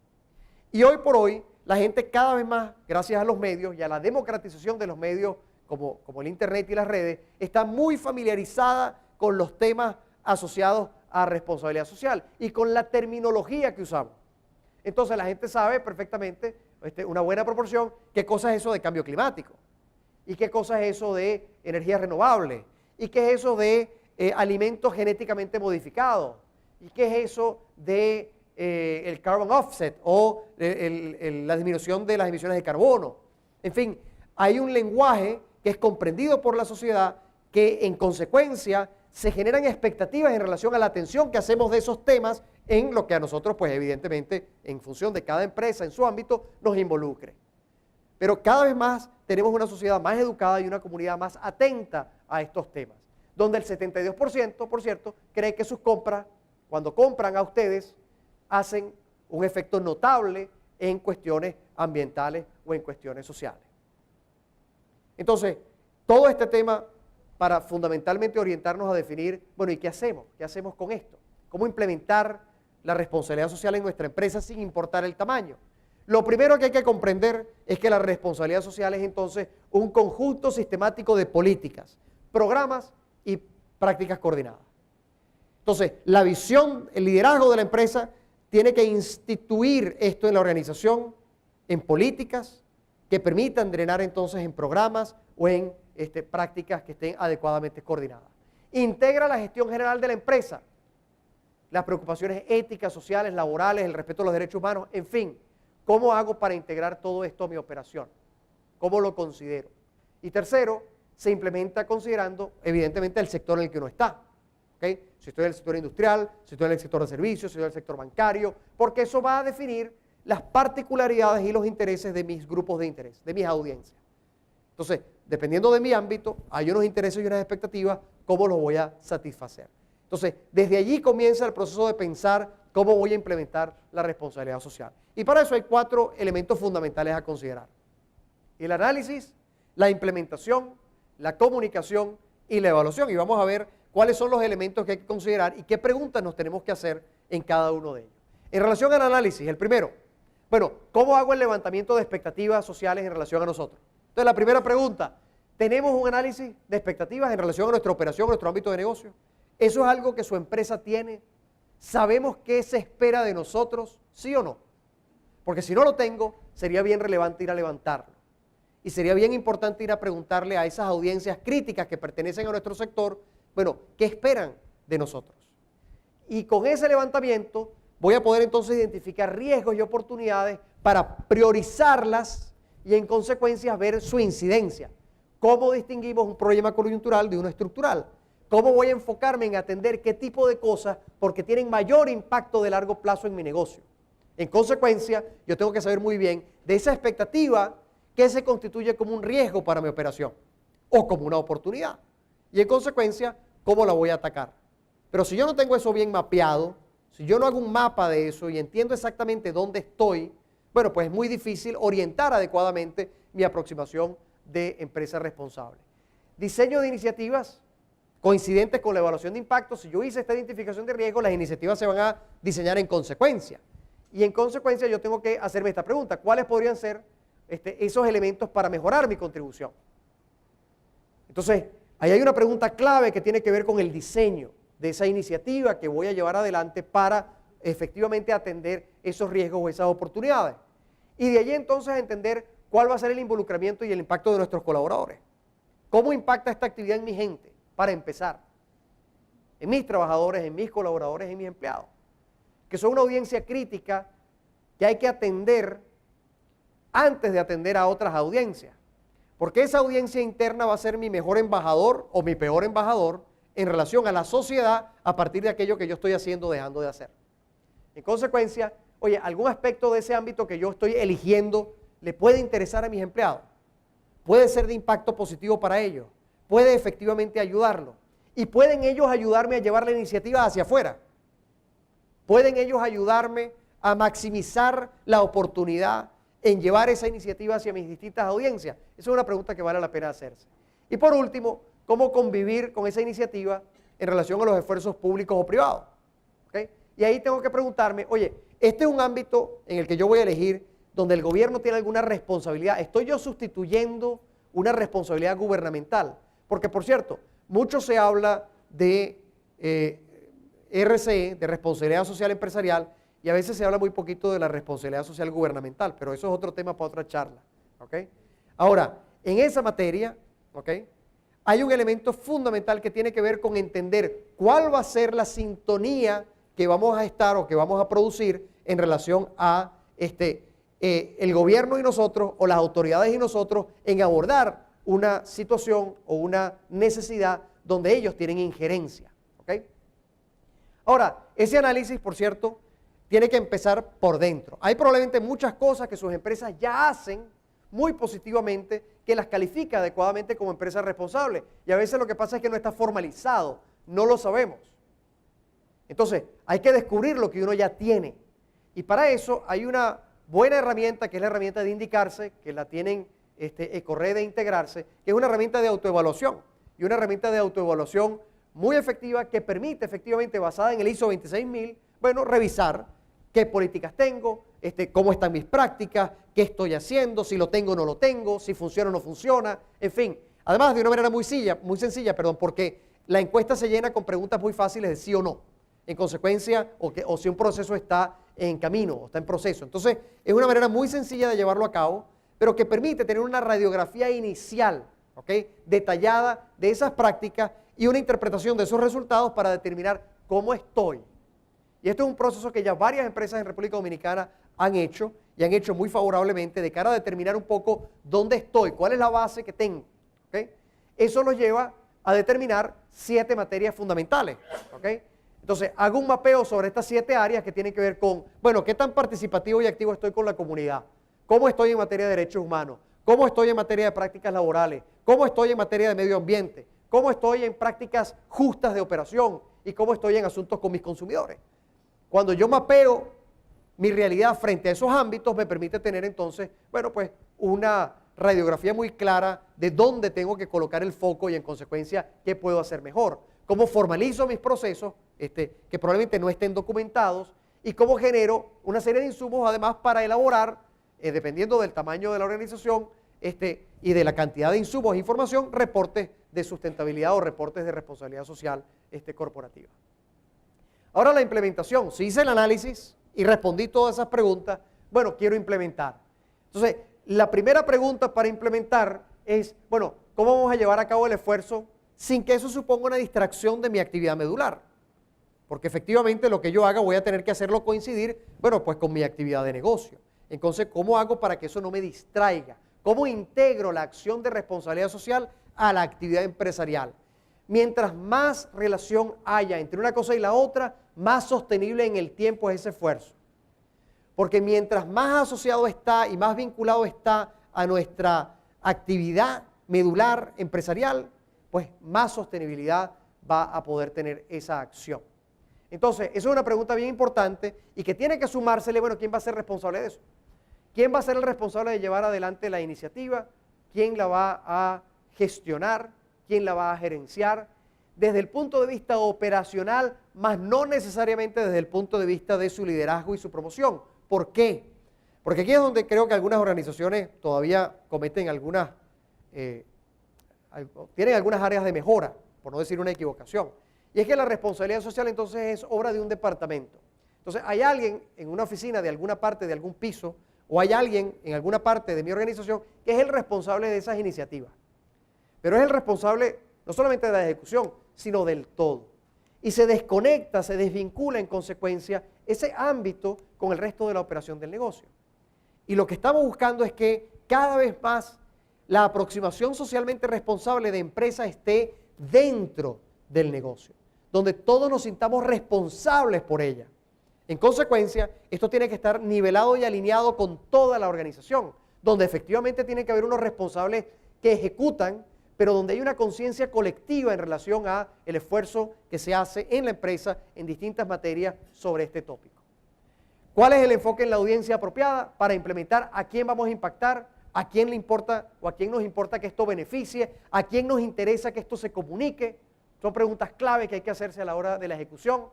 Y hoy por hoy, la gente cada vez más, gracias a los medios y a la democratización de los medios como el Internet y las redes, está muy familiarizada con los temas asociados a responsabilidad social y con la terminología que usamos. Entonces la gente sabe perfectamente, una buena proporción, qué cosa es eso de cambio climático y qué cosa es eso de energías renovables y qué es eso de alimentos genéticamente modificados y qué es eso de el carbon offset o la disminución de las emisiones de carbono. En fin, hay un lenguaje que es comprendido por la sociedad que en consecuencia se generan expectativas en relación a la atención que hacemos de esos temas en lo que a nosotros, pues evidentemente, en función de cada empresa en su ámbito, nos involucre. Pero cada vez más tenemos una sociedad más educada y una comunidad más atenta a estos temas, donde el 72%, por cierto, cree que sus compras, cuando compran a ustedes, hacen un efecto notable en cuestiones ambientales o en cuestiones sociales. Entonces, todo este tema para fundamentalmente orientarnos a definir, bueno, ¿y qué hacemos? ¿Qué hacemos con esto? ¿Cómo implementar la responsabilidad social en nuestra empresa sin importar el tamaño? Lo primero que hay que comprender es que la responsabilidad social es entonces un conjunto sistemático de políticas, programas y prácticas coordinadas. Entonces, la visión, el liderazgo de la empresa tiene que instituir esto en la organización, en políticas que permitan drenar entonces en programas o en prácticas que estén adecuadamente coordinadas. Integra la gestión general de la empresa, las preocupaciones éticas, sociales, laborales, el respeto a los derechos humanos, en fin. ¿Cómo hago para integrar todo esto a mi operación? ¿Cómo lo considero? Y tercero, se implementa considerando evidentemente el sector en el que uno está. ¿Okay? Si estoy en el sector industrial, si estoy en el sector de servicios, si estoy en el sector bancario, porque eso va a definir las particularidades y los intereses de mis grupos de interés, de mis audiencias. Entonces, dependiendo de mi ámbito, hay unos intereses y unas expectativas, ¿cómo los voy a satisfacer? Entonces, desde allí comienza el proceso de pensar cómo voy a implementar la responsabilidad social. Y para eso hay 4 elementos fundamentales a considerar: el análisis, la implementación, la comunicación y la evaluación. Y vamos a ver cuáles son los elementos que hay que considerar y qué preguntas nos tenemos que hacer en cada uno de ellos. En relación al análisis, el primero, bueno, ¿cómo hago el levantamiento de expectativas sociales en relación a nosotros? Entonces, la primera pregunta, ¿tenemos un análisis de expectativas en relación a nuestra operación, a nuestro ámbito de negocio? ¿Eso es algo que su empresa tiene? ¿Sabemos qué se espera de nosotros? ¿Sí o no? Porque si no lo tengo, sería bien relevante ir a levantarlo. Y sería bien importante ir a preguntarle a esas audiencias críticas que pertenecen a nuestro sector, bueno, ¿qué esperan de nosotros? Y con ese levantamiento voy a poder entonces identificar riesgos y oportunidades para priorizarlas y en consecuencia ver su incidencia. ¿Cómo distinguimos un problema coyuntural de uno estructural? ¿Cómo voy a enfocarme en atender qué tipo de cosas porque tienen mayor impacto de largo plazo en mi negocio? En consecuencia, yo tengo que saber muy bien de esa expectativa que se constituye como un riesgo para mi operación o como una oportunidad. Y en consecuencia, ¿cómo la voy a atacar? Pero si yo no tengo eso bien mapeado, si yo no hago un mapa de eso y entiendo exactamente dónde estoy, bueno, pues es muy difícil orientar adecuadamente mi aproximación de empresa responsable. Diseño de iniciativas coincidentes con la evaluación de impacto. Si yo hice esta identificación de riesgo, las iniciativas se van a diseñar en consecuencia. Y en consecuencia yo tengo que hacerme esta pregunta: ¿cuáles podrían ser esos elementos para mejorar mi contribución? Entonces, ahí hay una pregunta clave que tiene que ver con el diseño de esa iniciativa que voy a llevar adelante para efectivamente atender esos riesgos o esas oportunidades. Y de allí entonces entender cuál va a ser el involucramiento y el impacto de nuestros colaboradores. ¿Cómo impacta esta actividad en mi gente? Para empezar, en mis trabajadores, en mis colaboradores, en mis empleados, que son una audiencia crítica que hay que atender antes de atender a otras audiencias. Porque esa audiencia interna va a ser mi mejor embajador o mi peor embajador en relación a la sociedad a partir de aquello que yo estoy haciendo o dejando de hacer. En consecuencia, oye, algún aspecto de ese ámbito que yo estoy eligiendo le puede interesar a mis empleados, puede ser de impacto positivo para ellos, puede efectivamente ayudarlos y pueden ellos ayudarme a llevar la iniciativa hacia afuera. Pueden ellos ayudarme a maximizar la oportunidad en llevar esa iniciativa hacia mis distintas audiencias. Esa es una pregunta que vale la pena hacerse. Y por último, ¿cómo convivir con esa iniciativa en relación a los esfuerzos públicos o privados? ¿Okay? Y ahí tengo que preguntarme, oye, este es un ámbito en el que yo voy a elegir donde el gobierno tiene alguna responsabilidad. ¿Estoy yo sustituyendo una responsabilidad gubernamental? Porque, por cierto, mucho se habla de RCE, de responsabilidad social empresarial, y a veces se habla muy poquito de la responsabilidad social gubernamental, pero eso es otro tema para otra charla. ¿Okay? Ahora, en esa materia, ¿okay?, hay un elemento fundamental que tiene que ver con entender cuál va a ser la sintonía que vamos a estar o que vamos a producir en relación a el gobierno y nosotros, o las autoridades y nosotros, en abordar una situación o una necesidad donde ellos tienen injerencia. ¿Okay? Ahora, ese análisis, por cierto, tiene que empezar por dentro. Hay probablemente muchas cosas que sus empresas ya hacen muy positivamente, que las califica adecuadamente como empresa responsable. Y a veces lo que pasa es que no está formalizado, no lo sabemos. Entonces, hay que descubrir lo que uno ya tiene. Y para eso hay una buena herramienta, que es la herramienta de indicarse, que la tienen Ecorre de integrarse, que es una herramienta de autoevaluación. Y una herramienta de autoevaluación muy efectiva que permite efectivamente, basada en el ISO 26000, bueno, revisar qué políticas tengo, cómo están mis prácticas, qué estoy haciendo, si lo tengo o no lo tengo, si funciona o no funciona, en fin. Además, de una manera muy sencilla, porque la encuesta se llena con preguntas muy fáciles de sí o no. En consecuencia, o si un proceso está en camino o está en proceso. Entonces, es una manera muy sencilla de llevarlo a cabo, pero que permite tener una radiografía inicial, ¿okay?, detallada de esas prácticas y una interpretación de esos resultados para determinar cómo estoy. Y esto es un proceso que ya varias empresas en República Dominicana han hecho, y han hecho muy favorablemente de cara a determinar un poco dónde estoy, cuál es la base que tengo. ¿Okay? Eso nos lleva a determinar 7 materias fundamentales. ¿Okay? Entonces, hago un mapeo sobre estas 7 áreas que tienen que ver con, bueno, qué tan participativo y activo estoy con la comunidad, cómo estoy en materia de derechos humanos, cómo estoy en materia de prácticas laborales, cómo estoy en materia de medio ambiente, cómo estoy en prácticas justas de operación y cómo estoy en asuntos con mis consumidores. Cuando yo mapeo mi realidad frente a esos ámbitos, me permite tener entonces, bueno, pues una radiografía muy clara de dónde tengo que colocar el foco y en consecuencia qué puedo hacer mejor. Cómo formalizo mis procesos, que probablemente no estén documentados, y cómo genero una serie de insumos además para elaborar, dependiendo del tamaño de la organización y de la cantidad de insumos e información, reportes de sustentabilidad o reportes de responsabilidad social corporativa. Ahora la implementación, si hice el análisis y respondí todas esas preguntas, bueno, quiero implementar. Entonces, la primera pregunta para implementar es, bueno, ¿cómo vamos a llevar a cabo el esfuerzo sin que eso suponga una distracción de mi actividad medular? Porque efectivamente lo que yo haga voy a tener que hacerlo coincidir, bueno, pues con mi actividad de negocio. Entonces, ¿cómo hago para que eso no me distraiga? ¿Cómo integro la acción de responsabilidad social a la actividad empresarial? Mientras más relación haya entre una cosa y la otra, más sostenible en el tiempo es ese esfuerzo. Porque mientras más asociado está y más vinculado está a nuestra actividad medular empresarial, pues más sostenibilidad va a poder tener esa acción. Entonces, esa es una pregunta bien importante y que tiene que sumársele, bueno, ¿quién va a ser responsable de eso? ¿Quién va a ser el responsable de llevar adelante la iniciativa? ¿Quién la va a gestionar? ¿Quién la va a gerenciar? Desde el punto de vista operacional, más no necesariamente desde el punto de vista de su liderazgo y su promoción. ¿Por qué? Porque aquí es donde creo que algunas organizaciones todavía cometen tienen algunas áreas de mejora, por no decir una equivocación. Y es que la responsabilidad social entonces es obra de un departamento. Entonces hay alguien en una oficina de alguna parte, de algún piso, o hay alguien en alguna parte de mi organización que es el responsable de esas iniciativas. Pero es el responsable no solamente de la ejecución, sino del todo. Y se desconecta, se desvincula en consecuencia ese ámbito con el resto de la operación del negocio. Y lo que estamos buscando es que cada vez más la aproximación socialmente responsable de empresas esté dentro del negocio, donde todos nos sintamos responsables por ella. En consecuencia, esto tiene que estar nivelado y alineado con toda la organización, donde efectivamente tiene que haber unos responsables que ejecutan, pero donde hay una conciencia colectiva en relación a el esfuerzo que se hace en la empresa en distintas materias sobre este tópico. ¿Cuál es el enfoque en la audiencia apropiada para implementar a quién vamos a impactar, a quién le importa o a quién nos importa que esto beneficie, a quién nos interesa que esto se comunique? Son preguntas clave que hay que hacerse a la hora de la ejecución.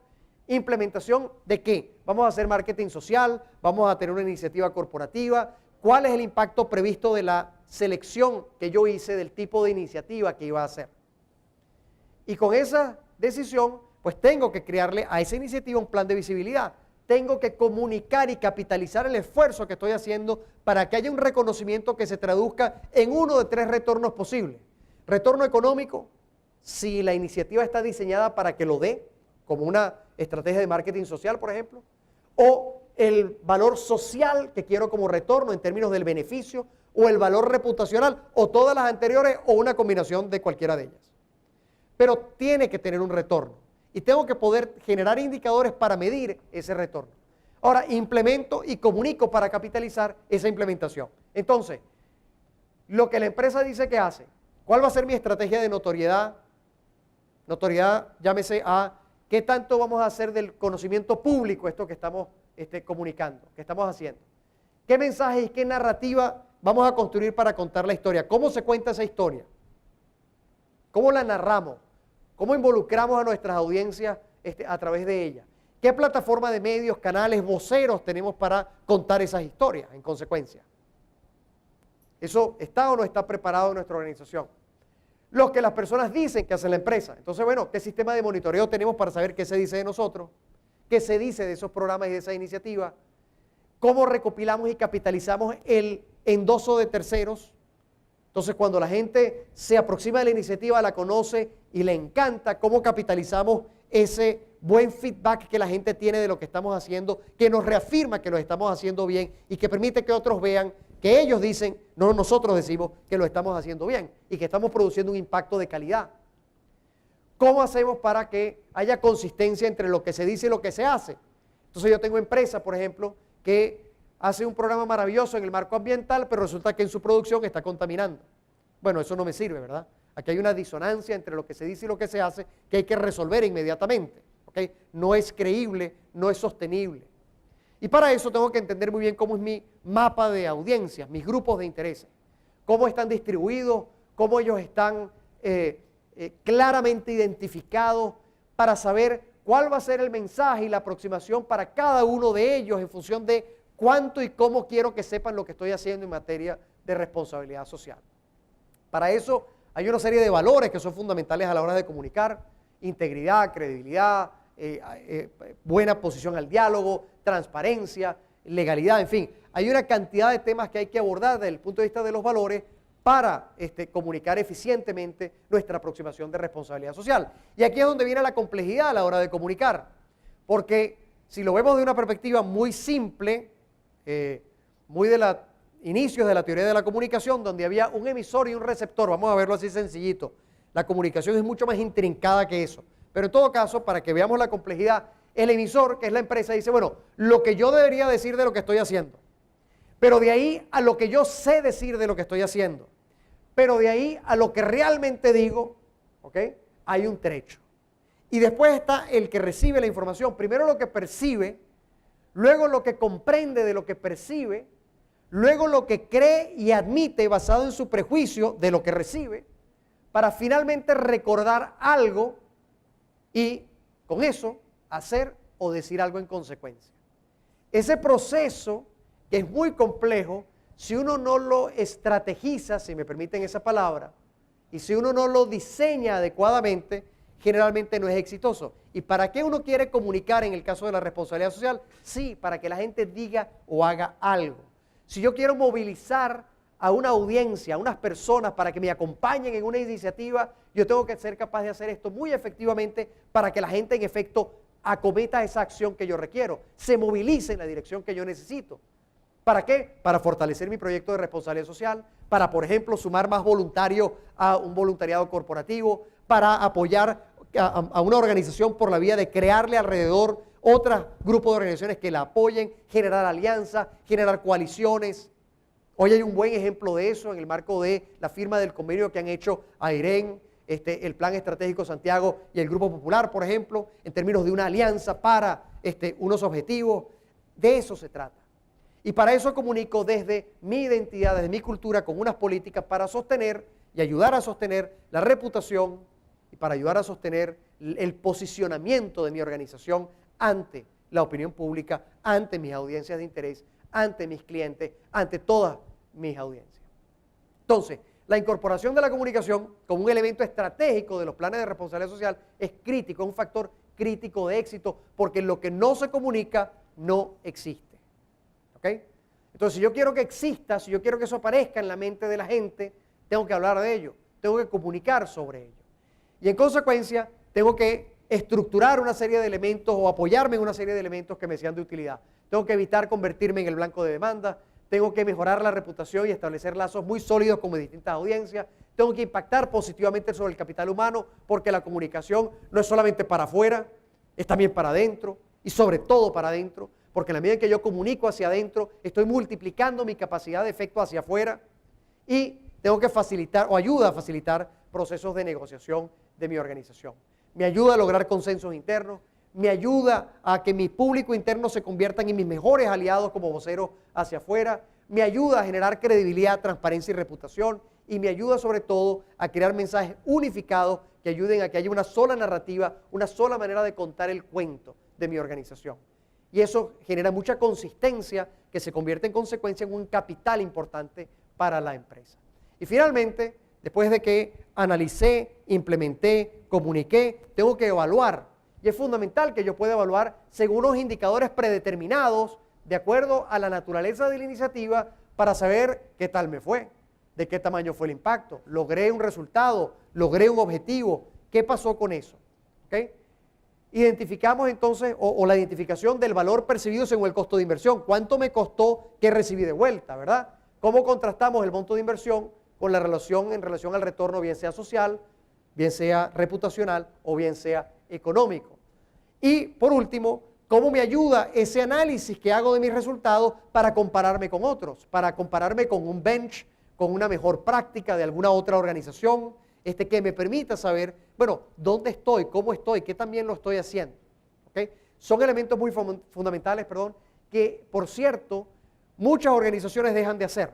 ¿Implementación de qué? ¿Vamos a hacer marketing social? ¿Vamos a tener una iniciativa corporativa? ¿Cuál es el impacto previsto de la selección que yo hice del tipo de iniciativa que iba a hacer? Y con esa decisión, pues tengo que crearle a esa iniciativa un plan de visibilidad. Tengo que comunicar y capitalizar el esfuerzo que estoy haciendo para que haya un reconocimiento que se traduzca en uno de 3 retornos posibles. Retorno económico, si la iniciativa está diseñada para que lo dé, como una estrategia de marketing social, por ejemplo, o el valor social que quiero como retorno en términos del beneficio, o el valor reputacional, o todas las anteriores, o una combinación de cualquiera de ellas. Pero tiene que tener un retorno, y tengo que poder generar indicadores para medir ese retorno. Ahora, implemento y comunico para capitalizar esa implementación. Entonces, lo que la empresa dice que hace, ¿cuál va a ser mi estrategia de notoriedad? Notoriedad, llámese a qué tanto vamos a hacer del conocimiento público esto que estamos comunicando, que estamos haciendo. ¿Qué mensajes y qué narrativa vamos a construir para contar la historia? ¿Cómo se cuenta esa historia? ¿Cómo la narramos? ¿Cómo involucramos a nuestras audiencias a través de ella? ¿Qué plataforma de medios, canales, voceros tenemos para contar esas historias en consecuencia? ¿Eso está o no está preparado en nuestra organización? Lo que las personas dicen que hace la empresa. Entonces, bueno, ¿qué sistema de monitoreo tenemos para saber qué se dice de nosotros? ¿Qué se dice de esos programas y de esa iniciativa? ¿Cómo recopilamos y capitalizamos el endoso de terceros? Entonces, cuando la gente se aproxima a la iniciativa, la conoce y le encanta, ¿cómo capitalizamos ese buen feedback que la gente tiene de lo que estamos haciendo, que nos reafirma que lo estamos haciendo bien y que permite que otros vean que ellos dicen, no nosotros decimos que lo estamos haciendo bien y que estamos produciendo un impacto de calidad? ¿Cómo hacemos para que haya consistencia entre lo que se dice y lo que se hace? Entonces yo tengo empresas, por ejemplo, que hace un programa maravilloso en el marco ambiental, pero resulta que en su producción está contaminando. Bueno, eso no me sirve, ¿verdad? Aquí hay una disonancia entre lo que se dice y lo que se hace que hay que resolver inmediatamente. ¿Okay? No es creíble, no es sostenible. Y para eso tengo que entender muy bien cómo es mi mapa de audiencias, mis grupos de intereses, cómo están distribuidos, cómo ellos están claramente identificados para saber cuál va a ser el mensaje y la aproximación para cada uno de ellos en función de cuánto y cómo quiero que sepan lo que estoy haciendo en materia de responsabilidad social. Para eso hay una serie de valores que son fundamentales a la hora de comunicar: integridad, credibilidad, buena posición al diálogo, transparencia, legalidad, en fin. Hay una cantidad de temas que hay que abordar desde el punto de vista de los valores para comunicar eficientemente nuestra aproximación de responsabilidad social. Y aquí es donde viene la complejidad a la hora de comunicar, porque si lo vemos de una perspectiva muy simple, muy de los inicios de la teoría de la comunicación, donde había un emisor y un receptor, vamos a verlo así sencillito. La comunicación es mucho más intrincada que eso. Pero en todo caso, para que veamos la complejidad, el emisor, que es la empresa, dice, bueno, lo que yo debería decir de lo que estoy haciendo, pero de ahí a lo que yo sé decir de lo que estoy haciendo, pero de ahí a lo que realmente digo, ¿ok? Hay un trecho. Y después está el que recibe la información, primero lo que percibe, luego lo que comprende de lo que percibe, luego lo que cree y admite basado en su prejuicio de lo que recibe, para finalmente recordar algo y con eso hacer o decir algo en consecuencia. Ese proceso, que es muy complejo, si uno no lo estrategiza, si me permiten esa palabra, y si uno no lo diseña adecuadamente, generalmente no es exitoso. ¿Y para qué uno quiere comunicar en el caso de la responsabilidad social? Sí, para que la gente diga o haga algo. Si yo quiero movilizar a una audiencia, a unas personas para que me acompañen en una iniciativa, yo tengo que ser capaz de hacer esto muy efectivamente para que la gente en efecto acometa esa acción que yo requiero, se movilice en la dirección que yo necesito. ¿Para qué? Para fortalecer mi proyecto de responsabilidad social, para, por ejemplo, sumar más voluntarios a un voluntariado corporativo, para apoyar a una organización por la vía de crearle alrededor otros grupos de organizaciones que la apoyen, generar alianzas, generar coaliciones. Hoy hay un buen ejemplo de eso en el marco de la firma del convenio que han hecho AIREN, el Plan Estratégico Santiago y el Grupo Popular, por ejemplo, en términos de una alianza para unos objetivos. De eso se trata. Y para eso comunico desde mi identidad, desde mi cultura, con unas políticas para sostener y ayudar a sostener la reputación y para ayudar a sostener el posicionamiento de mi organización ante la opinión pública, ante mis audiencias de interés, ante mis clientes, ante todas mis audiencias. Entonces, la incorporación de la comunicación como un elemento estratégico de los planes de responsabilidad social es crítico, es un factor crítico de éxito, porque lo que no se comunica no existe. ¿Ok? Entonces, si yo quiero que exista, si yo quiero que eso aparezca en la mente de la gente, tengo que hablar de ello, tengo que comunicar sobre ello. Y en consecuencia, tengo que estructurar una serie de elementos o apoyarme en una serie de elementos que me sean de utilidad. Tengo que evitar convertirme en el blanco de demanda, tengo que mejorar la reputación y establecer lazos muy sólidos con mis distintas audiencias, tengo que impactar positivamente sobre el capital humano, porque la comunicación no es solamente para afuera, es también para adentro y sobre todo para adentro, porque en la medida en que yo comunico hacia adentro, estoy multiplicando mi capacidad de efecto hacia afuera y tengo que facilitar o ayuda a facilitar procesos de negociación de mi organización. Me ayuda a lograr consensos internos, me ayuda a que mi público interno se conviertan en mis mejores aliados como voceros hacia afuera, me ayuda a generar credibilidad, transparencia y reputación, y me ayuda sobre todo a crear mensajes unificados que ayuden a que haya una sola narrativa, una sola manera de contar el cuento de mi organización. Y eso genera mucha consistencia que se convierte en consecuencia en un capital importante para la empresa. Y finalmente, después de que analicé, implementé, comuniqué, tengo que evaluar. Y es fundamental que yo pueda evaluar según unos indicadores predeterminados, de acuerdo a la naturaleza de la iniciativa, para saber qué tal me fue, de qué tamaño fue el impacto, logré un resultado, logré un objetivo, qué pasó con eso. ¿Okay? Identificamos entonces, o la identificación del valor percibido según el costo de inversión. ¿Cuánto me costó que recibí de vuelta, verdad? ¿Cómo contrastamos el monto de inversión con la relación en relación al retorno, bien sea social, bien sea reputacional o bien sea económico? Y por último, ¿cómo me ayuda ese análisis que hago de mis resultados para compararme con otros? Para compararme con un bench, con una mejor práctica de alguna otra organización, que me permita saber, bueno, dónde estoy, cómo estoy, qué también lo estoy haciendo. ¿Okay? Son elementos muy fundamentales, que por cierto, muchas organizaciones dejan de hacer.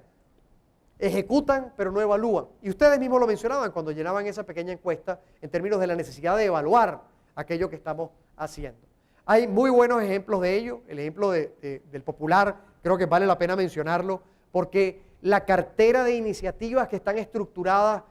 Ejecutan, pero no evalúan. Y ustedes mismos lo mencionaban cuando llenaban esa pequeña encuesta en términos de la necesidad de evaluar aquello que estamos haciendo. Hay muy buenos ejemplos de ello. El ejemplo del Popular creo que vale la pena mencionarlo, porque la cartera de iniciativas que están estructuradas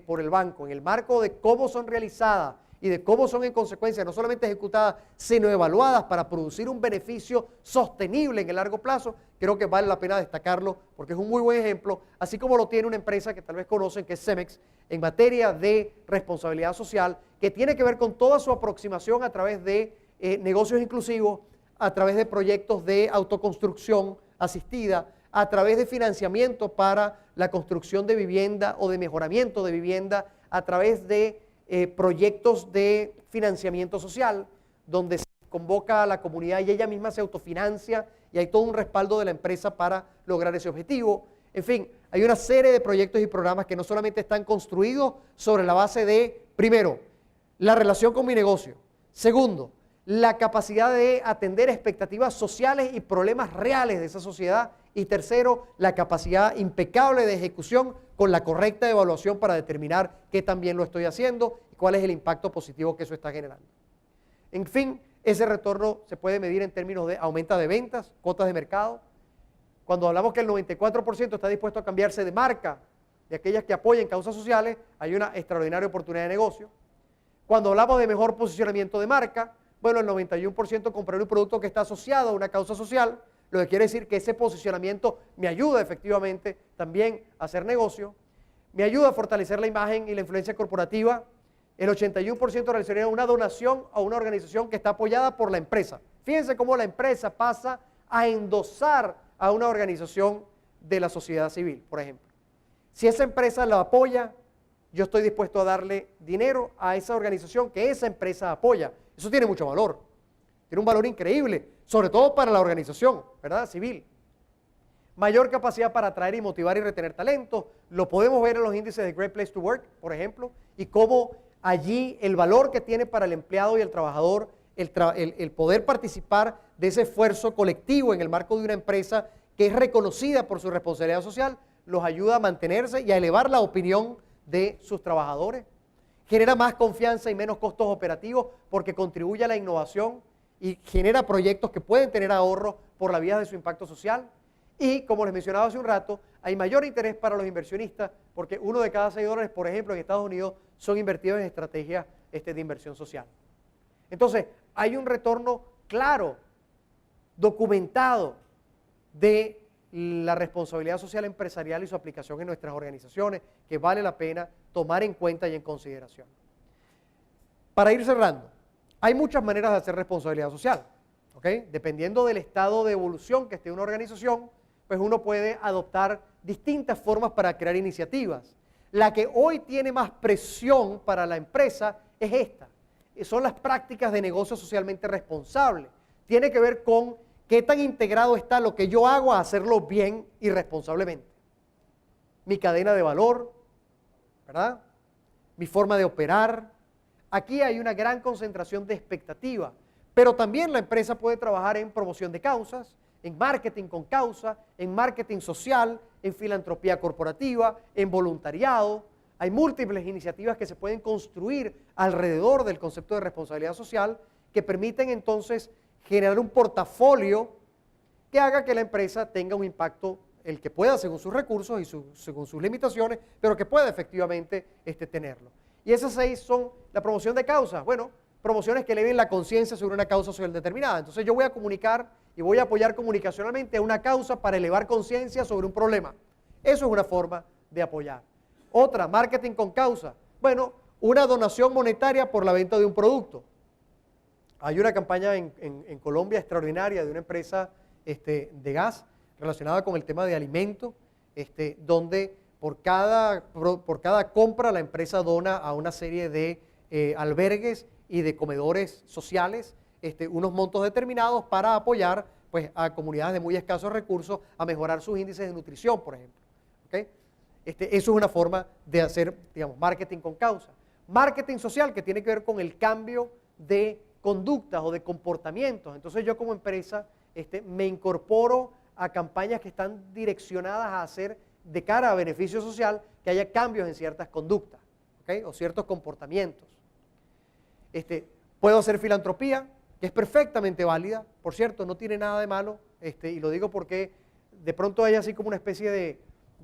por el banco, en el marco de cómo son realizadas y y de cómo son en consecuencia no solamente ejecutadas, sino evaluadas para producir un beneficio sostenible en el largo plazo, creo que vale la pena destacarlo porque es un muy buen ejemplo, así como lo tiene una empresa que tal vez conocen, que es Cemex, en materia de responsabilidad social, que tiene que ver con toda su aproximación a través de negocios inclusivos, a través de proyectos de autoconstrucción asistida, a través de financiamiento para la construcción de vivienda o de mejoramiento de vivienda, a través de proyectos de financiamiento social, donde se convoca a la comunidad y ella misma se autofinancia y hay todo un respaldo de la empresa para lograr ese objetivo. En fin, hay una serie de proyectos y programas que no solamente están construidos sobre la base de, primero, la relación con mi negocio, segundo, la capacidad de atender expectativas sociales y problemas reales de esa sociedad, y tercero, la capacidad impecable de ejecución con la correcta evaluación para determinar qué tan bien lo estoy haciendo y cuál es el impacto positivo que eso está generando. En fin, ese retorno se puede medir en términos de aumento de ventas, cuotas de mercado. Cuando hablamos que el 94% está dispuesto a cambiarse de marca, de aquellas que apoyen causas sociales, hay una extraordinaria oportunidad de negocio. Cuando hablamos de mejor posicionamiento de marca, bueno, el 91% comprar un producto que está asociado a una causa social, lo que quiere decir que ese posicionamiento me ayuda efectivamente también a hacer negocio, me ayuda a fortalecer la imagen y la influencia corporativa. El 81% realizaría una donación a una organización que está apoyada por la empresa. Fíjense cómo la empresa pasa a endosar a una organización de la sociedad civil, por ejemplo. Si esa empresa la apoya, yo estoy dispuesto a darle dinero a esa organización que esa empresa apoya. Eso tiene mucho valor, tiene un valor increíble, sobre todo para la organización, ¿verdad? Civil. Mayor capacidad para atraer y motivar y retener talento, lo podemos ver en los índices de Great Place to Work, por ejemplo, y cómo allí el valor que tiene para el empleado y el trabajador, el poder participar de ese esfuerzo colectivo en el marco de una empresa que es reconocida por su responsabilidad social, los ayuda a mantenerse y a elevar la opinión de sus trabajadores. Genera más confianza y menos costos operativos porque contribuye a la innovación y genera proyectos que pueden tener ahorro por la vía de su impacto social. Y como les mencionaba hace un rato, hay mayor interés para los inversionistas porque $1 de cada $6, por ejemplo, en Estados Unidos son invertidos en estrategias de inversión social. Entonces, hay un retorno claro, documentado de la responsabilidad social empresarial y su aplicación en nuestras organizaciones, que vale la pena tomar en cuenta y en consideración. Para ir cerrando, hay muchas maneras de hacer responsabilidad social, ¿ok? Dependiendo del estado de evolución que esté una organización, pues uno puede adoptar distintas formas para crear iniciativas. La que hoy tiene más presión para la empresa es esta, son las prácticas de negocio socialmente responsable. Tiene que ver con qué tan integrado está lo que yo hago a hacerlo bien y responsablemente. Mi cadena de valor, ¿verdad? Mi forma de operar. Aquí hay una gran concentración de expectativa, pero también la empresa puede trabajar en promoción de causas, en marketing con causa, en marketing social, en filantropía corporativa, en voluntariado. Hay múltiples iniciativas que se pueden construir alrededor del concepto de responsabilidad social que permiten entonces generar un portafolio que haga que la empresa tenga un impacto, el que pueda según sus recursos y según sus limitaciones, pero que pueda efectivamente tenerlo. Y esas 6 son la promoción de causas. Bueno, promociones que eleven la conciencia sobre una causa social determinada. Entonces yo voy a comunicar y voy a apoyar comunicacionalmente a una causa para elevar conciencia sobre un problema. Eso es una forma de apoyar. Otra, marketing con causa. Bueno, una donación monetaria por la venta de un producto. Hay una campaña en Colombia extraordinaria de una empresa de gas relacionada con el tema de alimentos, donde por cada compra la empresa dona a una serie de albergues y de comedores sociales unos montos determinados para apoyar pues, a comunidades de muy escasos recursos a mejorar sus índices de nutrición, por ejemplo. ¿Okay? Eso es una forma de hacer, digamos, marketing con causa. Marketing social, que tiene que ver con el cambio de conductas o de comportamientos. Entonces yo como empresa me incorporo a campañas que están direccionadas a hacer de cara a beneficio social que haya cambios en ciertas conductas, ¿okay? O ciertos comportamientos. Puedo hacer filantropía, que es perfectamente válida, por cierto, no tiene nada de malo, y lo digo porque de pronto hay así como una especie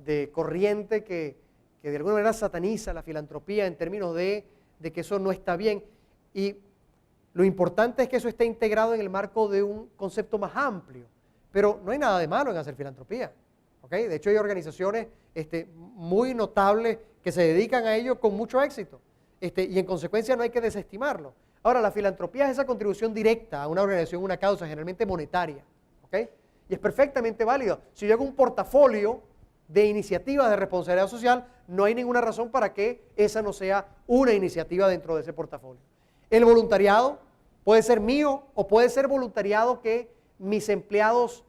de corriente que de alguna manera sataniza la filantropía en términos de que eso no está bien. Y lo importante es que eso esté integrado en el marco de un concepto más amplio. Pero no hay nada de malo en hacer filantropía. ¿Okay? De hecho, hay organizaciones muy notables que se dedican a ello con mucho éxito. Y en consecuencia no hay que desestimarlo. Ahora, la filantropía es esa contribución directa a una organización, una causa, generalmente monetaria. ¿Okay? Y es perfectamente válido. Si yo hago un portafolio de iniciativas de responsabilidad social, no hay ninguna razón para que esa no sea una iniciativa dentro de ese portafolio. El voluntariado puede ser mío o puede ser voluntariado que mis empleados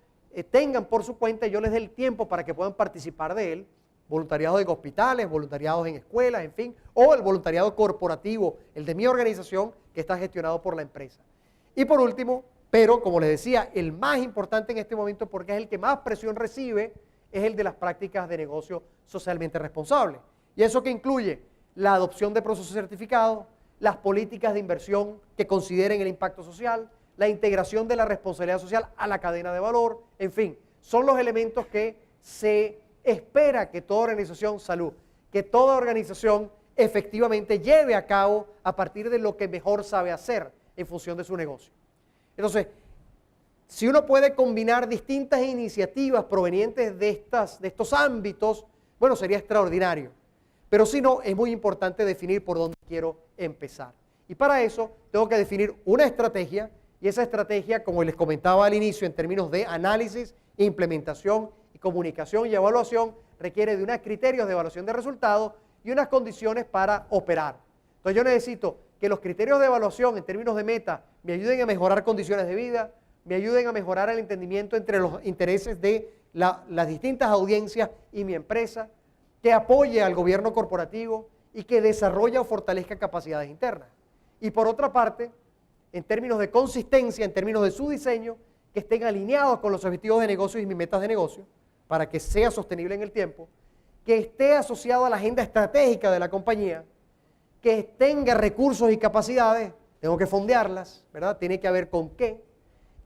tengan por su cuenta y yo les dé el tiempo para que puedan participar de él. Voluntariados en hospitales, voluntariados en escuelas, en fin, o el voluntariado corporativo, el de mi organización que está gestionado por la empresa. Y por último, pero como les decía, el más importante en este momento porque es el que más presión recibe, es el de las prácticas de negocio socialmente responsables. Y eso que incluye la adopción de procesos certificados, las políticas de inversión que consideren el impacto social, la integración de la responsabilidad social a la cadena de valor, en fin, son los elementos que se espera que toda organización, que toda organización efectivamente lleve a cabo a partir de lo que mejor sabe hacer en función de su negocio. Entonces, si uno puede combinar distintas iniciativas provenientes de estos ámbitos, bueno, sería extraordinario. Pero si no, es muy importante definir por dónde quiero empezar. Y para eso tengo que definir una estrategia, y esa estrategia, como les comentaba al inicio, en términos de análisis, implementación, comunicación y evaluación, requiere de unos criterios de evaluación de resultados y unas condiciones para operar. Entonces yo necesito que los criterios de evaluación en términos de meta me ayuden a mejorar condiciones de vida, me ayuden a mejorar el entendimiento entre los intereses de las distintas audiencias y mi empresa, que apoye al gobierno corporativo y que desarrolle o fortalezca capacidades internas. Y por otra parte, en términos de consistencia, en términos de su diseño, que estén alineados con los objetivos de negocio y mis metas de negocio, para que sea sostenible en el tiempo, que esté asociado a la agenda estratégica de la compañía, que tenga recursos y capacidades, tengo que fondearlas, ¿verdad? Tiene que haber con qué,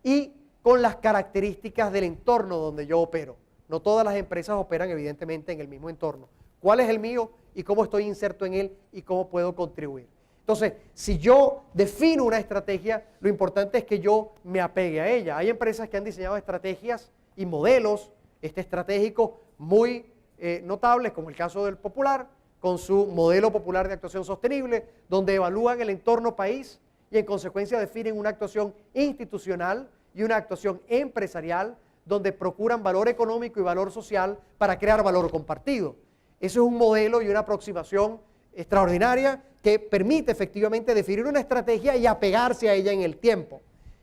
y con las características del entorno donde yo opero. No todas las empresas operan evidentemente en el mismo entorno. ¿Cuál es el mío y cómo estoy inserto en él y cómo puedo contribuir? Entonces, si yo defino una estrategia, lo importante es que yo me apegue a ella. Hay empresas que han diseñado estrategias y modelos estratégicos muy notables, como el caso del Popular, con su modelo popular de actuación sostenible, donde evalúan el entorno país y en consecuencia definen una actuación institucional y una actuación empresarial, donde procuran valor económico y valor social para crear valor compartido. Eso es un modelo y una aproximación extraordinaria que permite efectivamente definir una estrategia y apegarse a ella en el tiempo.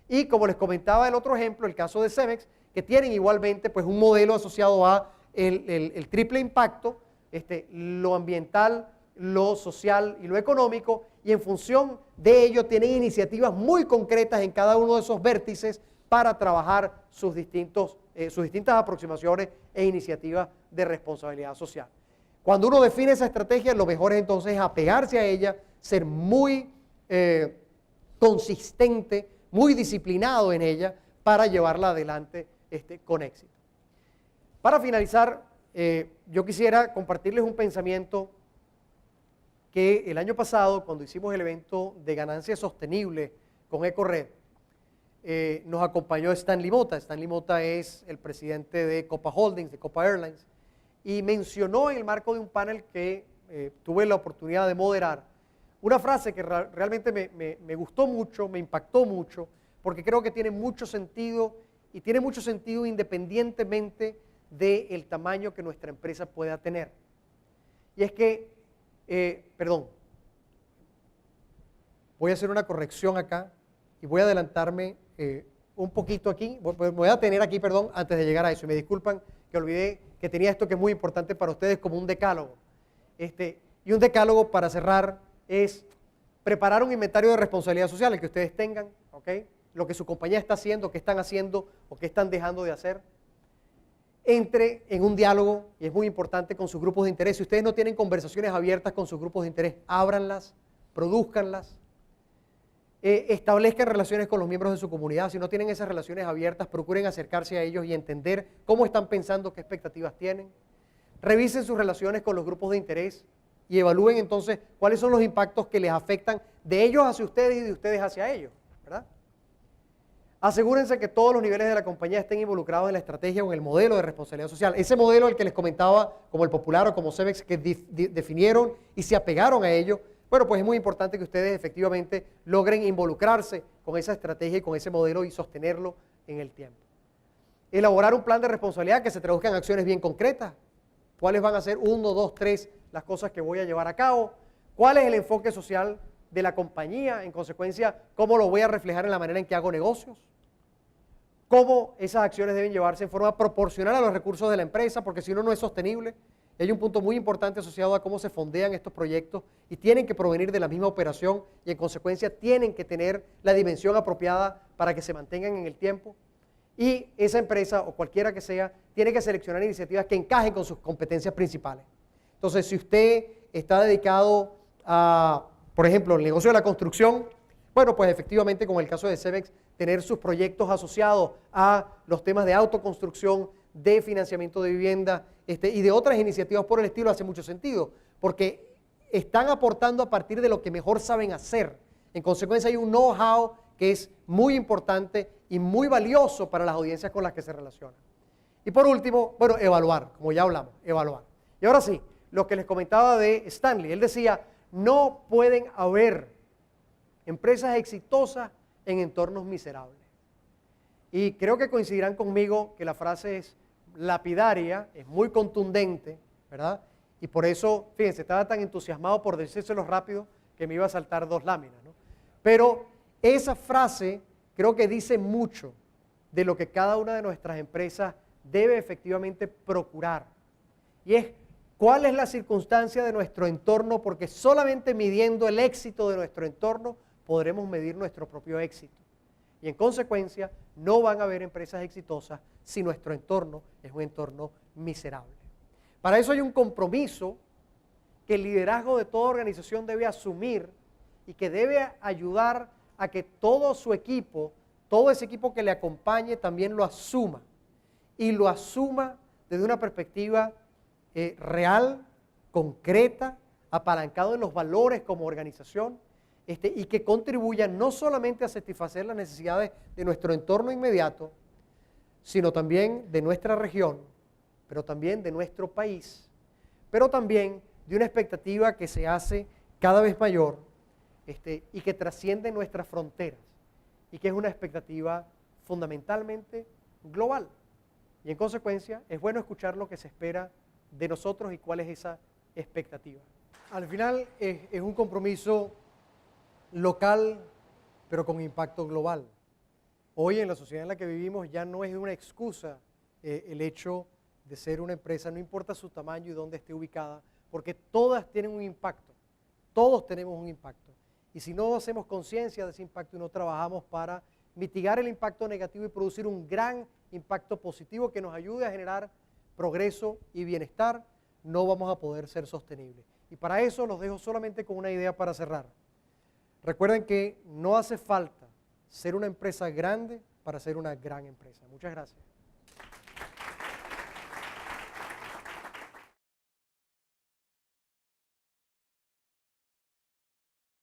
Y como les comentaba el otro ejemplo, el caso de Cemex, que tienen igualmente pues, un modelo asociado a el triple impacto, lo ambiental, lo social y lo económico, y en función de ello tienen iniciativas muy concretas en cada uno de esos vértices para trabajar sus distintas aproximaciones e iniciativas de responsabilidad social. Cuando uno define esa estrategia, lo mejor es entonces apegarse a ella, ser muy consistente, muy disciplinado en ella para llevarla adelante con éxito. Para finalizar, yo quisiera compartirles un pensamiento que el año pasado, cuando hicimos el evento de ganancia sostenible con EcoRed, nos acompañó Stanley Mota. Stanley Mota es el presidente de Copa Holdings, de Copa Airlines, y mencionó en el marco de un panel que tuve la oportunidad de moderar, una frase que realmente me gustó mucho, me impactó mucho, porque creo que tiene mucho sentido, y tiene mucho sentido independientemente del tamaño que nuestra empresa pueda tener. Y es que, voy a hacer una corrección acá, y voy a adelantarme un poquito aquí, me voy a tener aquí, antes de llegar a eso, y me disculpan que olvidé que tenía esto que es muy importante para ustedes como un decálogo. Y un decálogo, para cerrar, es preparar un inventario de responsabilidad social, el que ustedes tengan, ¿ok? Lo que su compañía está haciendo, qué están haciendo o qué están dejando de hacer. Entre en un diálogo, y es muy importante, con sus grupos de interés. Si ustedes no tienen conversaciones abiertas con sus grupos de interés, ábranlas, produzcanlas. Establezcan relaciones con los miembros de su comunidad. Si no tienen esas relaciones abiertas, procuren acercarse a ellos y entender cómo están pensando, qué expectativas tienen. Revisen sus relaciones con los grupos de interés. y evalúen entonces cuáles son los impactos que les afectan de ellos hacia ustedes y de ustedes hacia ellos, ¿verdad? Asegúrense que todos los niveles de la compañía estén involucrados en la estrategia o en el modelo de responsabilidad social. Ese modelo al que les comentaba, como el Popular o como Cemex, que definieron y se apegaron a ello, bueno, pues es muy importante que ustedes efectivamente logren involucrarse con esa estrategia y con ese modelo y sostenerlo en el tiempo. Elaborar un plan de responsabilidad que se traduzca en acciones bien concretas. ¿Cuáles van a ser 1, 2, 3 las cosas que voy a llevar a cabo? ¿Cuál es el enfoque social de la compañía? En consecuencia, ¿cómo lo voy a reflejar en la manera en que hago negocios? ¿Cómo esas acciones deben llevarse en forma proporcional a los recursos de la empresa? Porque si no, no es sostenible. Y hay un punto muy importante asociado a cómo se fondean estos proyectos y tienen que provenir de la misma operación y en consecuencia tienen que tener la dimensión apropiada para que se mantengan en el tiempo. Y esa empresa o cualquiera que sea tiene que seleccionar iniciativas que encajen con sus competencias principales. Entonces, si usted está dedicado a, por ejemplo, el negocio de la construcción, bueno, pues efectivamente, como en el caso de Cemex, tener sus proyectos asociados a los temas de autoconstrucción, de financiamiento de vivienda y de otras iniciativas por el estilo hace mucho sentido, porque están aportando a partir de lo que mejor saben hacer. En consecuencia, hay un know-how que es muy importante y muy valioso para las audiencias con las que se relacionan. Y por último, bueno, evaluar, como ya hablamos, evaluar. Y ahora sí, lo que les comentaba de Stanley, él decía, no pueden haber empresas exitosas en entornos miserables. Y creo que coincidirán conmigo que la frase es lapidaria, es muy contundente, ¿verdad? Y por eso, fíjense, estaba tan entusiasmado por decírselo rápido que me iba a saltar 2 láminas, ¿no? Pero esa frase creo que dice mucho de lo que cada una de nuestras empresas debe efectivamente procurar. Y es cuál es la circunstancia de nuestro entorno, porque solamente midiendo el éxito de nuestro entorno podremos medir nuestro propio éxito. Y en consecuencia, no van a haber empresas exitosas si nuestro entorno es un entorno miserable. Para eso hay un compromiso que el liderazgo de toda organización debe asumir y que debe ayudar a que todo su equipo, todo ese equipo que le acompañe también lo asuma. Y lo asuma desde una perspectiva real, concreta, apalancado en los valores como organización, y que contribuya no solamente a satisfacer las necesidades de nuestro entorno inmediato, sino también de nuestra región, pero también de nuestro país, pero también de una expectativa que se hace cada vez mayor y que trasciende nuestras fronteras y que es una expectativa fundamentalmente global. Y en consecuencia es bueno escuchar lo que se espera de nosotros y cuál es esa expectativa. Al final es un compromiso local, pero con impacto global. Hoy en la sociedad en la que vivimos ya no es una excusa el hecho de ser una empresa, no importa su tamaño y dónde esté ubicada, porque todas tienen un impacto, todos tenemos un impacto. Y si no hacemos conciencia de ese impacto y no trabajamos para mitigar el impacto negativo y producir un gran impacto positivo que nos ayude a generar progreso y bienestar, no vamos a poder ser sostenibles. Y para eso los dejo solamente con una idea para cerrar. Recuerden que no hace falta ser una empresa grande para ser una gran empresa. Muchas gracias.